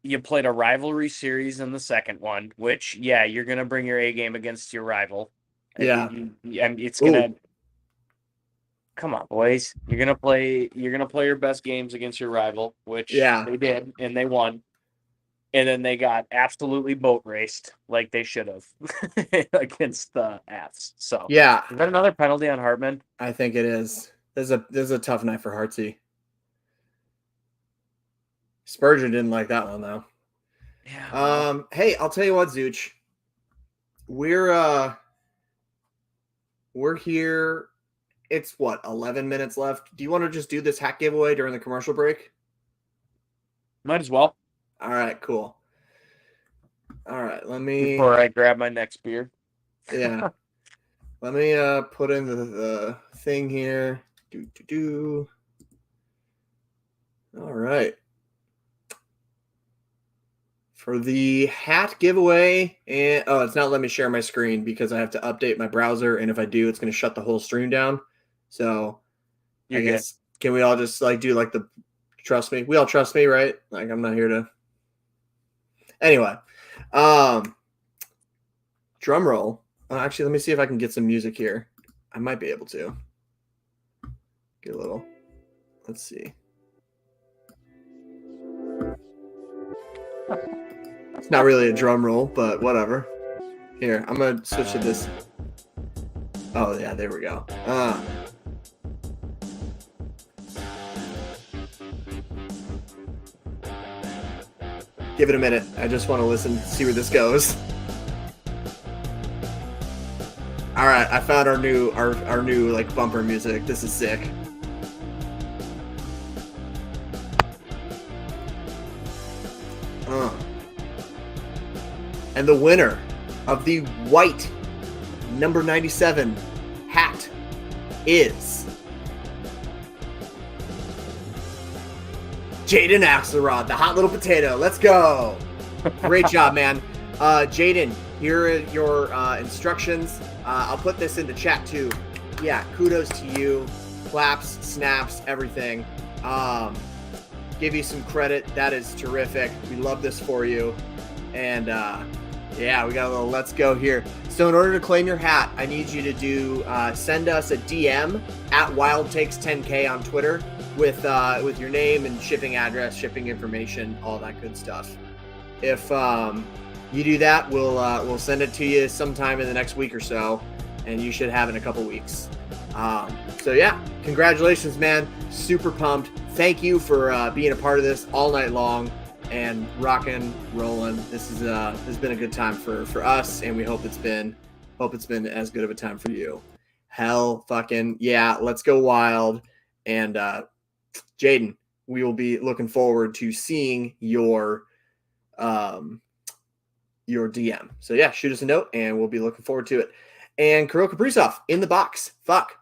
D: You played a rivalry series in the second one, which you're gonna bring your A game against your rival.
A: Yeah,
D: it's gonna. Come on, boys. You're gonna play your best games against your rival, which they did, and they won. And then they got absolutely boat raced like they should have against the Avs. So is that another penalty on Hartman?
A: I think it is. This is a tough night for Hartsey. Spurgeon didn't like that one though.
D: Yeah.
A: Hey, I'll tell you what, Zooch. We're here. It's what, 11 minutes left. Do you want to just do this hat giveaway during the commercial break?
D: Might as well.
A: All right, cool. All right, let me.
D: Before I grab my next beer.
A: Yeah. Let me put in the thing here. All right. for the hat giveaway. And it's not letting me share my screen because I have to update my browser, and if I do, it's going to shut the whole stream down. So I guess can we all just like do like the trust me? We all trust me, right? Like I'm not here to. Anyway, drum roll. Actually, let me see if I can get some music here. I might be able to get a little. Let's see. It's not really a drum roll, but whatever. Here, I'm gonna switch to this. Oh yeah, there we go. Give it a minute. I just want to listen, see where this goes. All right, I found our new like bumper music. This is sick. And the winner of the white number 97 hat is Jaden Axelrod, the hot little potato. Let's go. Great job, man. Jaden, here are your instructions. I'll put this into chat too. Yeah, kudos to you. Claps, snaps, everything. Give you some credit. That is terrific. We love this for you. And yeah, we got a little let's go here. So in order to claim your hat, I need you to do send us a DM at WildTakes10K on Twitter with your name and shipping address, shipping information, all that good stuff. If you do that, we'll send it to you sometime in the next week or so, and you should have it in a couple weeks. So yeah, congratulations, man. Super pumped. Thank you for being a part of this all night long and rocking, rolling. This has been a good time for us, and we hope it's been as good of a time for you. Hell fucking yeah, let's go wild. And Jaden, we will be looking forward to seeing your DM. So yeah, shoot us a note and we'll be looking forward to it. And Kirill Kaprizov in the box. Fuck.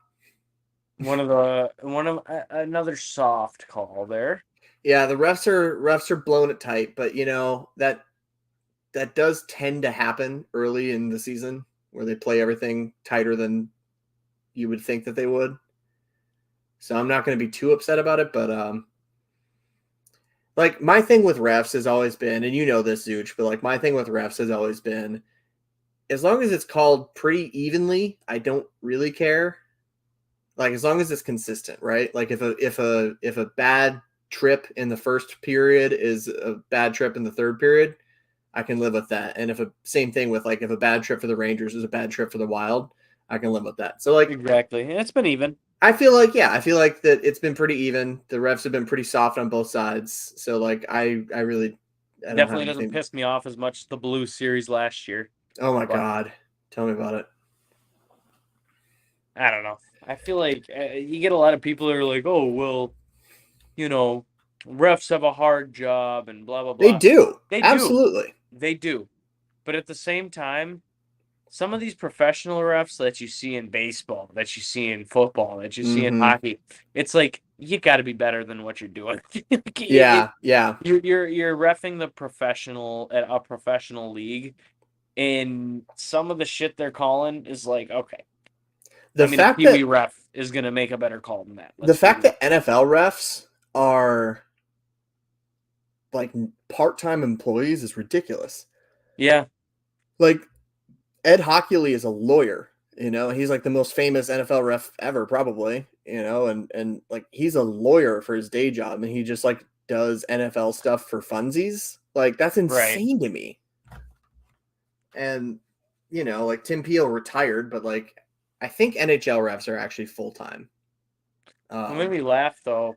D: Another soft call there.
A: Yeah, the refs are blowing it tight, but you know that does tend to happen early in the season where they play everything tighter than you would think that they would. So I'm not going to be too upset about it, but like my thing with refs has always been, and you know this, Zooch, but like my thing with refs has always been, as long as it's called pretty evenly, I don't really care. Like as long as it's consistent, right? Like if a bad trip in the first period is a bad trip in the third period, I can live with that. And if same thing with like if a bad trip for the Rangers is a bad trip for the Wild, I can live with that. So like
D: exactly, it's been even.
A: I feel like that it's been pretty even. The refs have been pretty soft on both sides. So like I really
D: definitely doesn't piss me off as much as the Blue Series last year.
A: Oh my God, tell me about it.
D: I don't know. I feel like you get a lot of people that are like, oh well, you know, refs have a hard job and blah blah blah.
A: They do. Absolutely.
D: They do. But at the same time, some of these professional refs that you see in baseball, that you see in football, that you see in hockey, it's like you got to be better than what you're doing.
A: Yeah.
D: You're reffing the professional at a professional league, and some of the shit they're calling is like, okay.
A: The fact that
D: Pee-wee ref is going to make a better call than that.
A: The fact that NFL refs are like part-time employees is ridiculous.
D: Yeah.
A: Like Ed Hockley is a lawyer, you know, he's like the most famous NFL ref ever, probably, you know, and like he's a lawyer for his day job and he just like does NFL stuff for funsies. Like that's insane to me. And, you know, like Tim Peel retired, but like I think NHL refs are actually full-time.
D: What made me laugh, though,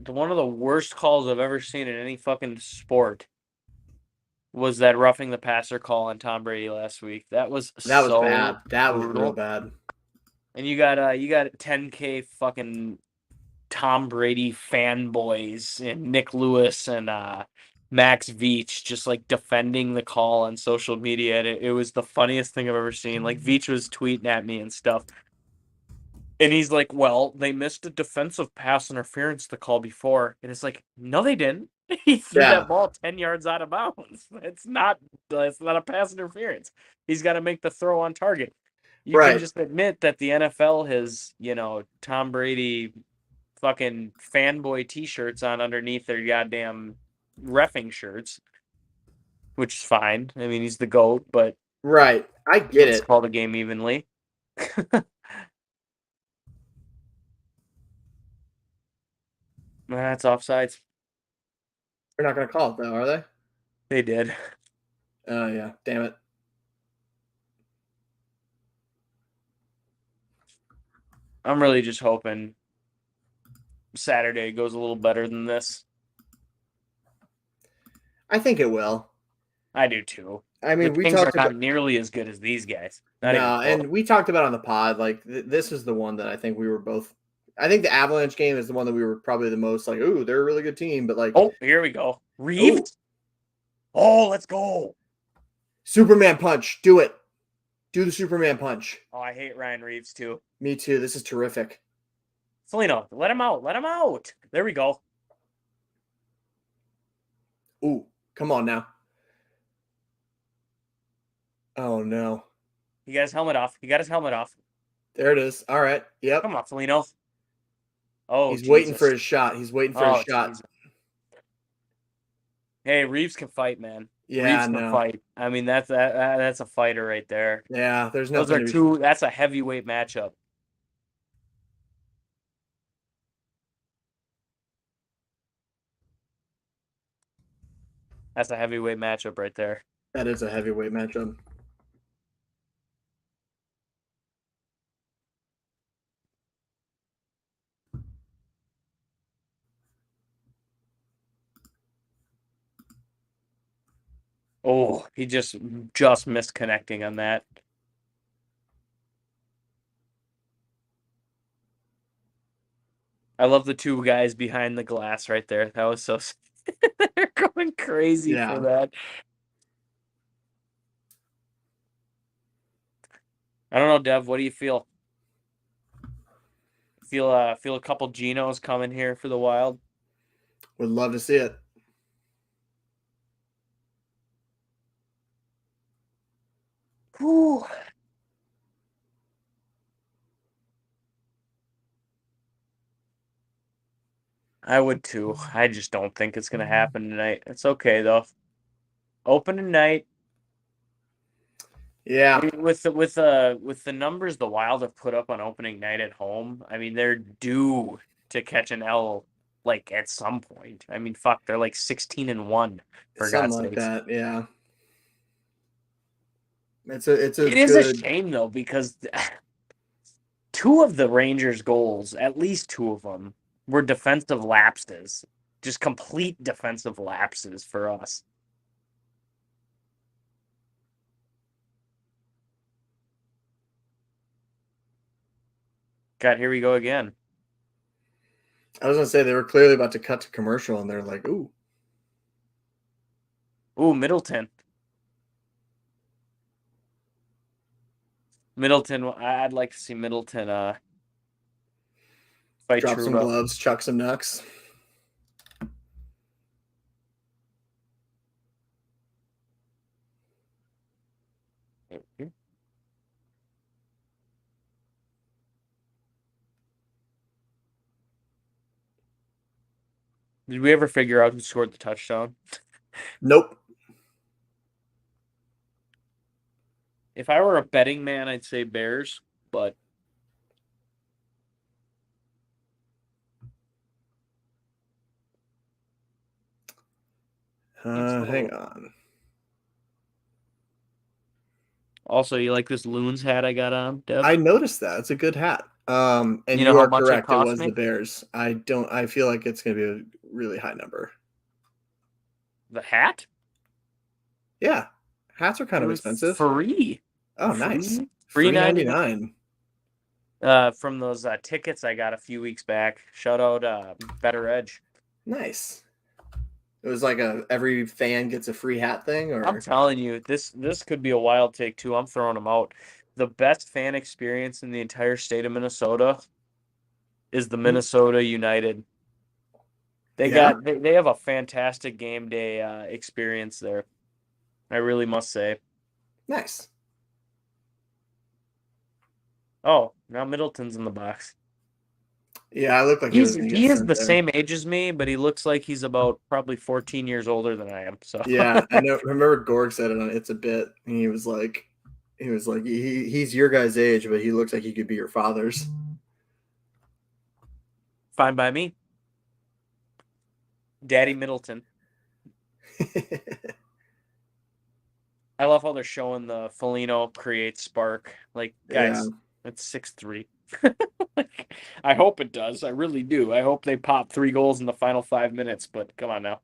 D: one of the worst calls I've ever seen in any fucking sport was that roughing the passer call on Tom Brady last week. That was so
A: bad. That
D: brutal.
A: was real bad.
D: And you got 10K fucking Tom Brady fanboys and Nick Lewis and Max Veach just like defending the call on social media, and it was the funniest thing I've ever seen. Like Veach was tweeting at me and stuff, and he's like, "Well, they missed a defensive pass interference the call before," and it's like, "No, they didn't. He threw
A: Yeah.
D: that ball 10 yards out of bounds. It's not a pass interference. He's got to make the throw on target. You
A: Right.
D: can just admit that the NFL has, Tom Brady fucking fanboy t-shirts on underneath their goddamn reffing shirts, which is fine. I mean, he's the GOAT, but
A: Right. I get
D: let's
A: it.
D: call the game evenly. That's offsides.
A: They're not going to call it, though, are they?
D: They did.
A: Oh, yeah. Damn it.
D: I'm really just hoping Saturday goes a little better than this.
A: I think it will.
D: I do too.
A: I mean,
D: the
A: we
D: Kings are
A: talked
D: not
A: about
D: nearly as good as these guys. Not even
A: no,
D: close.
A: and we talked about on the pod. Like this is the one that I think we were both. I think the Avalanche game is the one that we were probably the most like, ooh, they're a really good team. But like,
D: Oh, here we go. Reeves. Oh, let's go.
A: Superman punch. Do it. Do the Superman punch.
D: Oh, I hate Ryan Reeves too.
A: Me too. This is terrific.
D: Foligno, let him out. Let him out. There we go.
A: Ooh, come on now. Oh no.
D: He got his helmet off.
A: There it is. All right. Yep.
D: Come on, Foligno. Oh,
A: He's waiting
D: Jesus.
A: for his shot. He's waiting for his shot.
D: Jesus. Hey, Reeves can fight, man.
A: Yeah,
D: Reeves can fight. I mean, that's a fighter right there.
A: Yeah, there's
D: Those
A: nothing.
D: are two. That's a heavyweight matchup. That's a heavyweight matchup right there.
A: That is a heavyweight matchup.
D: Oh, he just missed connecting on that. I love the two guys behind the glass right there. That was so. They're going crazy for that. I don't know, Dev. What do you feel? Feel a couple Genos coming here for the Wild?
A: Would love to see it.
D: Whew. I would too. I just don't think it's gonna happen tonight. It's okay though. Open tonight.
A: Yeah.
D: With the numbers the Wild have put up on opening night at home, I mean they're due to catch an L like at some point. I mean, fuck, they're like 16-1 for
A: Something
D: God's
A: like
D: sakes.
A: that. Yeah. It
D: is a shame though because two of the Rangers' goals, at least two of them, were defensive lapses. Just complete defensive lapses for us. God, here we go again.
A: I was going to say they were clearly about to cut to commercial, and they're like, ooh.
D: Ooh, Middleton. I'd like to see Middleton fight
A: Drop
D: Trouba.
A: some gloves, chuck some knucks.
D: Did we ever figure out who scored the touchdown?
A: Nope.
D: If I were a betting man, I'd say Bears, but
A: Hang on.
D: Also, you like this Loons hat I got on, Dev?
A: I noticed that. It's a good hat. And
D: you know
A: you
D: how
A: are
D: much
A: correct.
D: it
A: It
D: cost
A: was
D: me?
A: the Bears. I feel like it's going to be a really high number.
D: The hat?
A: Yeah. Hats are kind of expensive.
D: Free.
A: Oh, nice.
D: Free
A: $3.99.
D: From those tickets I got a few weeks back. Shout out Better Edge.
A: Nice. It was like every fan gets a free hat thing, or
D: I'm telling you, this could be a wild take too. I'm throwing them out. The best fan experience in the entire state of Minnesota is the Minnesota United. They
A: Yeah?
D: they have a fantastic game day experience there. I really must say.
A: Nice.
D: Oh, now Middleton's in the box.
A: Yeah, I looked like he was going to get
D: He is
A: sent
D: the
A: there.
D: same age as me, but he looks like he's about probably 14 years older than I am. So
A: Yeah, I know. Remember Gorg said it on It's a Bit, and he was like, he's your guy's age, but he looks like he could be your father's.
D: fine by me. Daddy Middleton. I love how they're showing the Foligno create spark. Like, guys,
A: Yeah.
D: it's 6-3. Like, I hope it does. I really do. I hope they pop 3 goals in the final 5 minutes, but come on now.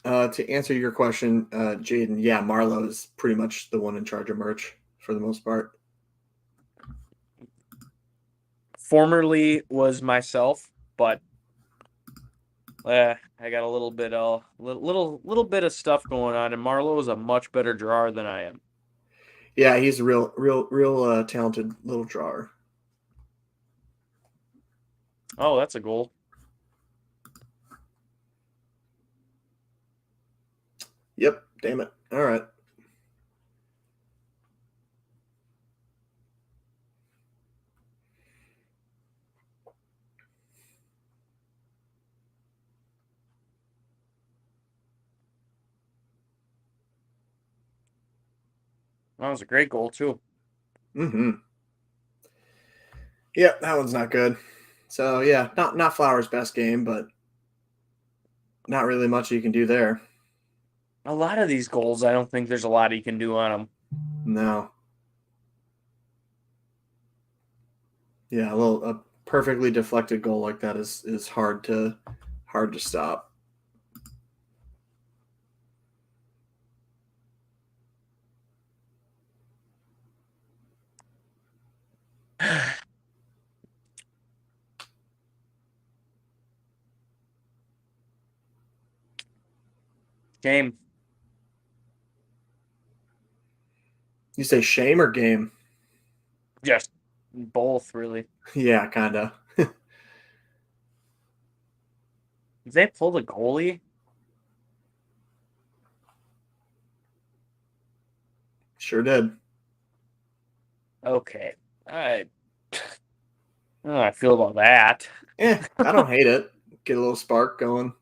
A: To answer your question, Jaden, yeah, Marlowe is pretty much the one in charge of merch for the most part.
D: Formerly was myself, but I got a little bit bit of stuff going on, and Marlowe is a much better drawer than I am.
A: Yeah, he's a real talented little drawer.
D: Oh, that's a goal.
A: Yep. Damn it. All right.
D: That was a great goal too.
A: Mm-hmm. Yep, that one's not good. So yeah, not Flowers' best game, but not really much you can do there.
D: A lot of these goals, I don't think there's a lot you can do on them.
A: No. Yeah, a perfectly deflected goal like that is hard to stop.
D: Game.
A: You say shame or game?
D: Just both, really.
A: Yeah, kind of.
D: Did they pull the goalie?
A: Sure did.
D: Okay. I feel about that.
A: I don't hate it. Get a little spark going.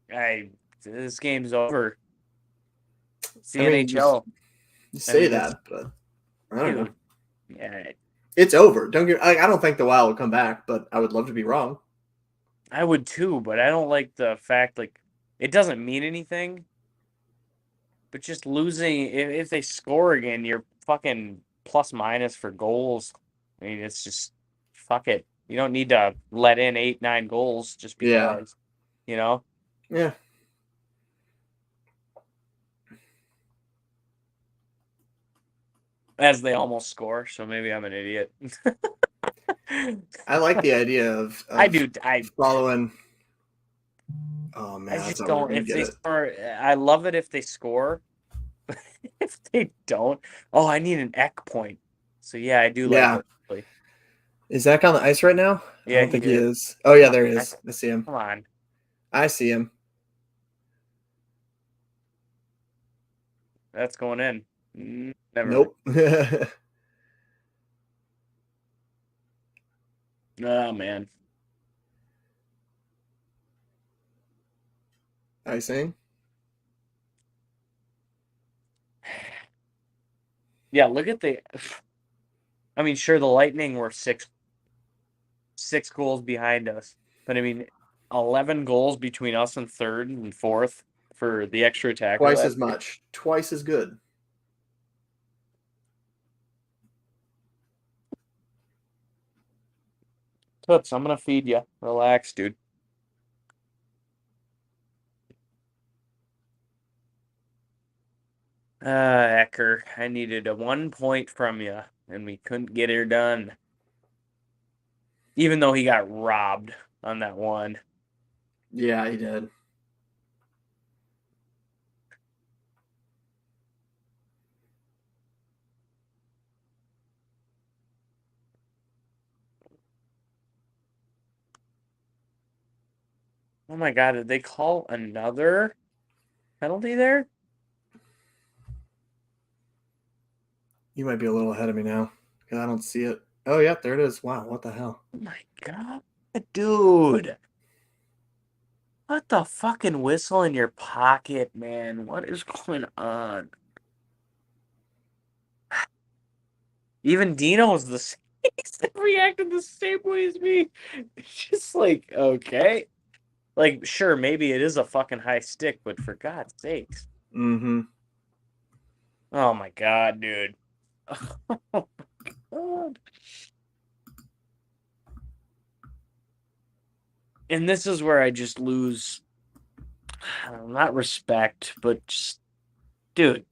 D: This game's over. It's the
A: I mean,
D: NHL.
A: you say that, but I don't know.
D: Yeah,
A: It's over. I don't think the Wild will come back, but I would love to be wrong.
D: I would too, but I don't like the fact it doesn't mean anything. But just losing, if they score again, you're fucking plus minus for goals. I mean, it's just fuck it. You don't need to let in 8-9 goals just because, you know.
A: Yeah.
D: As they almost score, so maybe I'm an idiot.
A: I like the idea of
D: I do.
A: following. Oh
D: I
A: man,
D: just
A: that's how
D: don't.
A: we're gonna
D: If
A: get
D: they
A: it.
D: score, I love it if they score. If they don't, oh, I need an Eck point. So yeah, I do like
A: Yeah.
D: it. Really.
A: Is Zach on the ice right now? I
D: Yeah,
A: don't
D: he
A: think he
D: is.
A: is. Oh yeah,
D: Come
A: there he
D: on,
A: is. I see him.
D: Come on.
A: I see him.
D: That's going in. Never mind.
A: Nope.
D: Oh man.
A: Icing.
D: Yeah, look at I mean, sure, the Lightning were six goals behind us, but I mean, 11 goals between us and third and fourth for the extra attacker.
A: Twice as much. Twice as good.
D: Toots, I'm gonna feed you. Relax, dude. Ecker, I needed a 1 point from you, and we couldn't get her done. Even though he got robbed on that one.
A: Yeah, he did.
D: Oh my God, did they call another penalty there?
A: You might be a little ahead of me now because I don't see it. Oh, yeah, there it is. Wow, what the hell?
D: Oh my God, dude. Put the fucking whistle in your pocket, man. What is going on? Even Dino's the same. He reacted the same way as me. It's just like, okay. Like, sure, maybe it is a fucking high stick, but for God's sakes.
A: Mm-hmm.
D: Oh my God, dude. Oh my God. And this is where I just lose, not respect, but just, dude.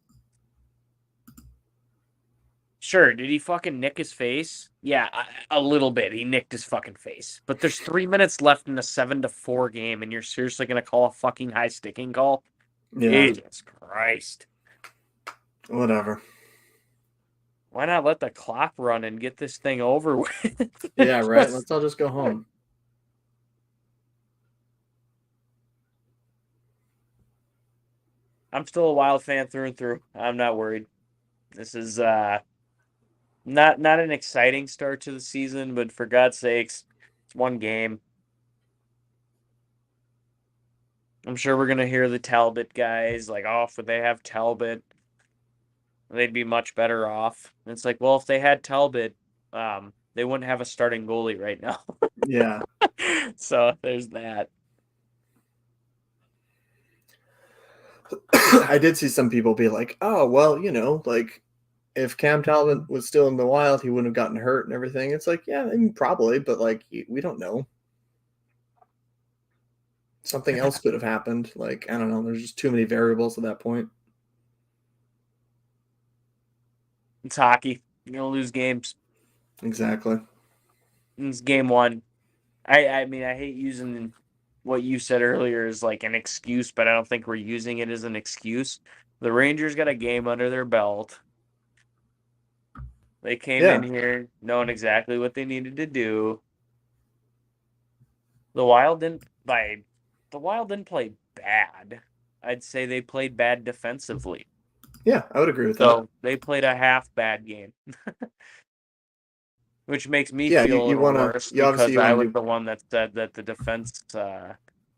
D: Sure, did he fucking nick his face? Yeah, a little bit. He nicked his fucking face. But there's 3 minutes left in a 7-4 game, and you're seriously gonna call a fucking high sticking call?
A: Yeah.
D: Jesus Christ.
A: Whatever.
D: Why not let the clock run and get this thing over with?
A: Yeah, right. Let's all just go home.
D: I'm still a Wild fan through and through. I'm not worried. This is not an exciting start to the season, but for God's sakes, it's one game. I'm sure we're gonna hear the Talbot guys like, oh, if they have Talbot, they'd be much better off. And it's like, well, if they had Talbot, they wouldn't have a starting goalie right now.
A: Yeah.
D: So there's that.
A: I did see some people be like, oh, well, like if Cam Talbot was still in the Wild, he wouldn't have gotten hurt and everything. It's like, yeah, I mean, probably, but like we don't know. Something else could have happened. Like, I don't know. There's just too many variables at that point.
D: It's hockey. You're gonna lose games.
A: Exactly.
D: It's game one. I mean, I hate using what you said earlier as like an excuse, but I don't think we're using it as an excuse. The Rangers got a game under their belt. They came in here knowing exactly what they needed to do. The Wild didn't play bad. I'd say they played bad defensively.
A: Yeah, I would agree with that.
D: So they played a half bad game. Which makes me feel a little worse because I was the one that said that the defense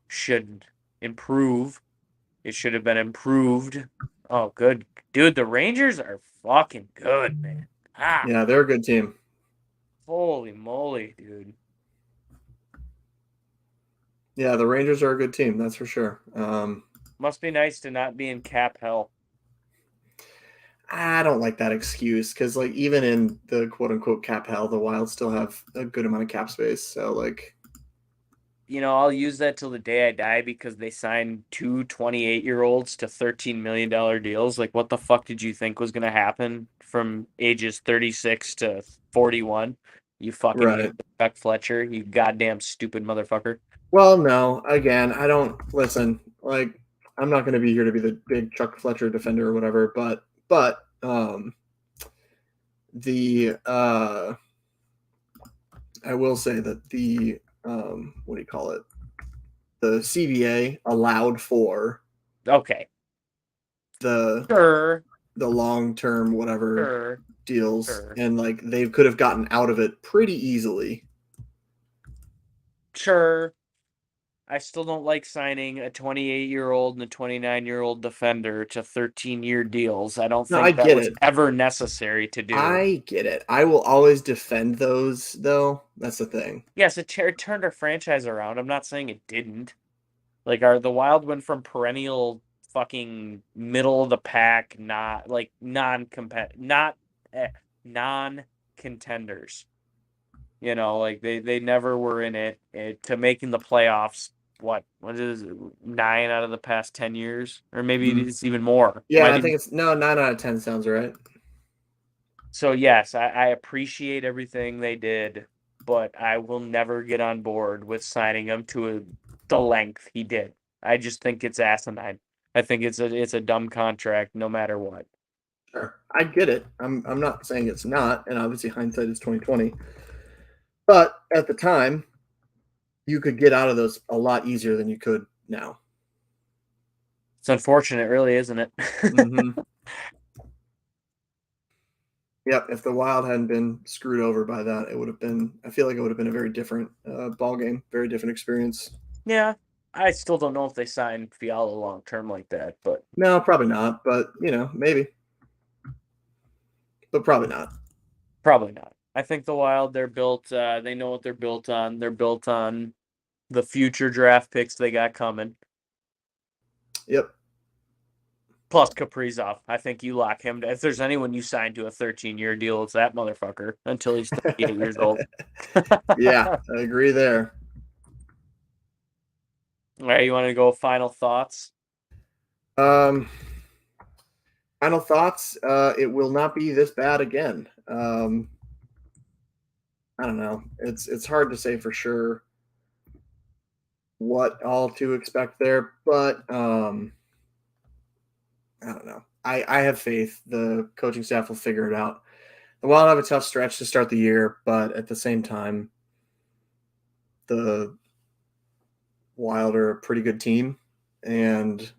D: should improve. It should have been improved. Oh, good. Dude, the Rangers are fucking good, man.
A: Yeah, they're a good team.
D: Holy moly, dude.
A: Yeah, the Rangers are a good team, that's for sure.
D: Must be nice to not be in cap hell.
A: I don't like that excuse because, like, even in the quote-unquote cap hell, the Wild still have a good amount of cap space. So, like...
D: I'll use that till the day I die because they signed two 28-year-olds to $13 million deals. Like, what the fuck did you think was going to happen from ages 36 to 41? You fucking
A: right.
D: Chuck Fletcher, you goddamn stupid motherfucker.
A: Well, no. Again, I don't... Listen, like, I'm not going to be here to be the big Chuck Fletcher defender or whatever, but I will say that the what do you call it? The CBA allowed for the long-term whatever deals, and like they could have gotten out of it pretty easily.
D: Sure. I still don't like signing a 28-year-old and a 29-year-old defender to 13-year deals. I don't think that was ever necessary to do.
A: I get it. I will always defend those, though. That's the thing.
D: Yes, it turned our franchise around. I'm not saying it didn't. Like, the Wild went from perennial fucking middle of the pack, non-contenders. Like they never were in it, to making the playoffs. What is it, 9 out of the past 10 years? Or maybe it's even more.
A: Yeah, I think it's 9 out of 10 sounds right.
D: So yes, I appreciate everything they did, but I will never get on board with signing him to the length he did. I just think it's asinine. I think it's a dumb contract no matter what.
A: Sure. I get it. I'm not saying it's not, and obviously hindsight is 2020. But at the time, you could get out of those a lot easier than you could now.
D: It's unfortunate, really, isn't it?
A: Mm-hmm. Yep. If the Wild hadn't been screwed over by that, it would have been. I feel like it would have been a very different ball game, very different experience.
D: Yeah, I still don't know if they signed Fiala long term like that, but
A: No, probably not. But maybe. But probably not.
D: Probably not. I think the Wild, they're built. They know what they're built on. They're built on the future draft picks they got coming.
A: Yep.
D: Plus Kaprizov. I think you lock him. If there's anyone you sign to a 13-year deal, it's that motherfucker until he's 38 years old.
A: Yeah, I agree there.
D: All right, you want to go final thoughts?
A: Final thoughts. It will not be this bad again. I don't know. It's hard to say for sure what all to expect there, but I don't know. I have faith the coaching staff will figure it out. The Wild have a tough stretch to start the year, but at the same time, the Wild are a pretty good team, and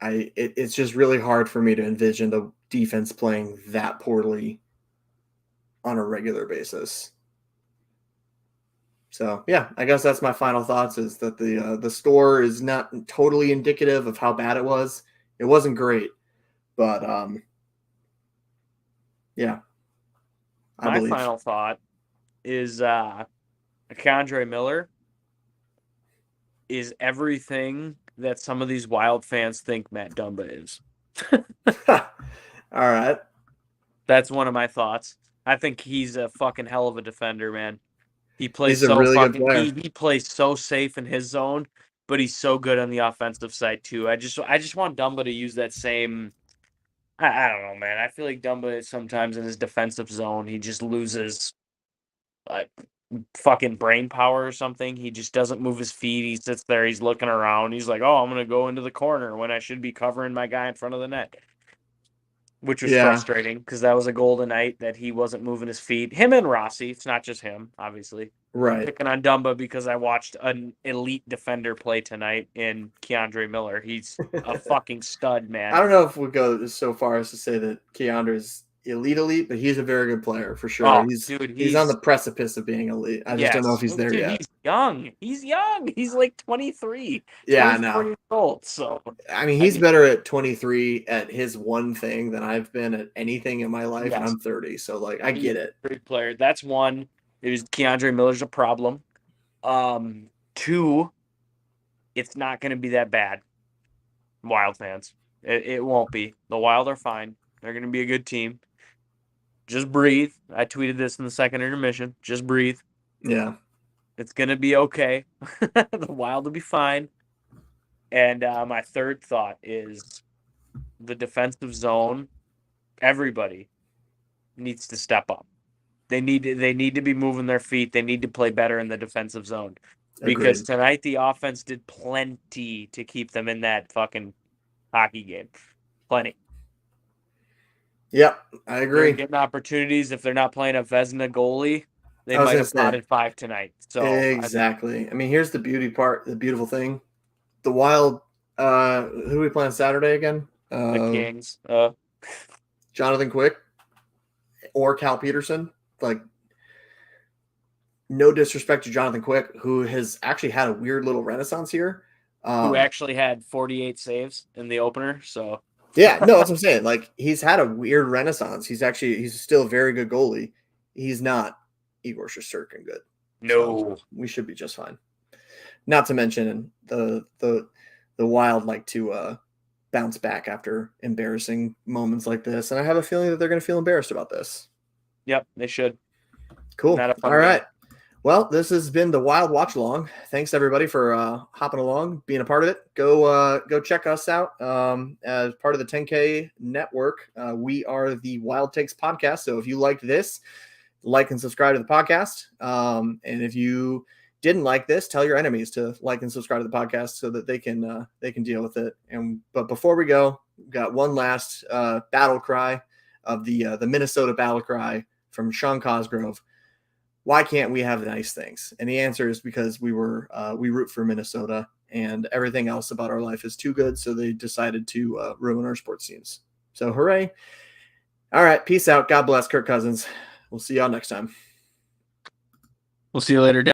A: it's just really hard for me to envision the defense playing that poorly on a regular basis. So yeah, I guess that's my final thoughts. Is that the score is not totally indicative of how bad it was. It wasn't great, but yeah.
D: My final thought is Keandre Miller is everything that some of these Wild fans think Matt Dumba is.
A: All right.
D: That's one of my thoughts. I think he's a fucking hell of a defender, man. He plays
A: He's a
D: so
A: really good
D: fucking
A: player.
D: he plays so safe in his zone, but he's so good on the offensive side too. I just want Dumba to use that same I don't know, man. I feel like Dumba sometimes in his defensive zone, he just loses like fucking brain power or something. He just doesn't move his feet. He sits there, he's looking around. He's like, "Oh, I'm going to go into the corner when I should be covering my guy in front of the net." Which was frustrating because that was a golden night that he wasn't moving his feet. Him and Rossi, it's not just him, obviously.
A: Right.
D: I'm picking on Dumba because I watched an elite defender play tonight in Keandre Miller. He's a fucking stud, man.
A: I don't know if we go so far as to say that Keandre's elite, but he's a very good player for sure.
D: Oh,
A: he's
D: dude,
A: he's on the precipice of being elite. I just don't know if he's there yet.
D: He's young. He's young. He's like 23.
A: Yeah, I know.
D: Years old. So
A: I mean, he's better at 23 at his one thing than I've been at anything in my life, and I'm 30. So like, I get it.
D: Great player. That's one. It was Keandre Miller's a problem. Two, it's not going to be that bad. Wild fans, it won't be. The Wild are fine. They're going to be a good team. Just breathe. I tweeted this in the second intermission. Just breathe.
A: Yeah.
D: It's going to be okay. The Wild will be fine. And my third thought is the defensive zone. Everybody needs to step up. They need to be moving their feet. They need to play better in the defensive zone. Because tonight the offense did plenty to keep them in that fucking hockey game. Plenty.
A: Yep, I agree.
D: They're getting opportunities. If they're not playing a Vezina goalie, they might have spotted 5 tonight. So
A: exactly. I mean, here's the beautiful thing. The Wild, who are we playing Saturday again?
D: The Kings.
A: Jonathan Quick or Cal Peterson. Like, no disrespect to Jonathan Quick, who has actually had a weird little renaissance here.
D: Who actually had 48 saves in the opener. So
A: yeah, no, that's what I'm saying. Like, he's had a weird renaissance. He's still a very good goalie. He's not Igor Shesterkin good.
D: No,
A: so we should be just fine. Not to mention the Wild like to bounce back after embarrassing moments like this, and I have a feeling that they're going to feel embarrassed about this.
D: Yep, they should.
A: Cool. All right. Well, this has been the Wild Watch Along. Thanks everybody for hopping along, being a part of it. Go check us out as part of the 10K network. We are the Wild Takes podcast. So if you liked this, like and subscribe to the podcast. And if you didn't like this, tell your enemies to like and subscribe to the podcast so that they can deal with it. But before we go, we've got one last battle cry of the Minnesota battle cry from Sean Cosgrove. why can't we have nice things? And the answer is because we root for Minnesota, and everything else about our life is too good. So they decided to ruin our sports teams. So hooray. All right. Peace out. God bless Kirk Cousins. We'll see y'all next time.
C: We'll see you later.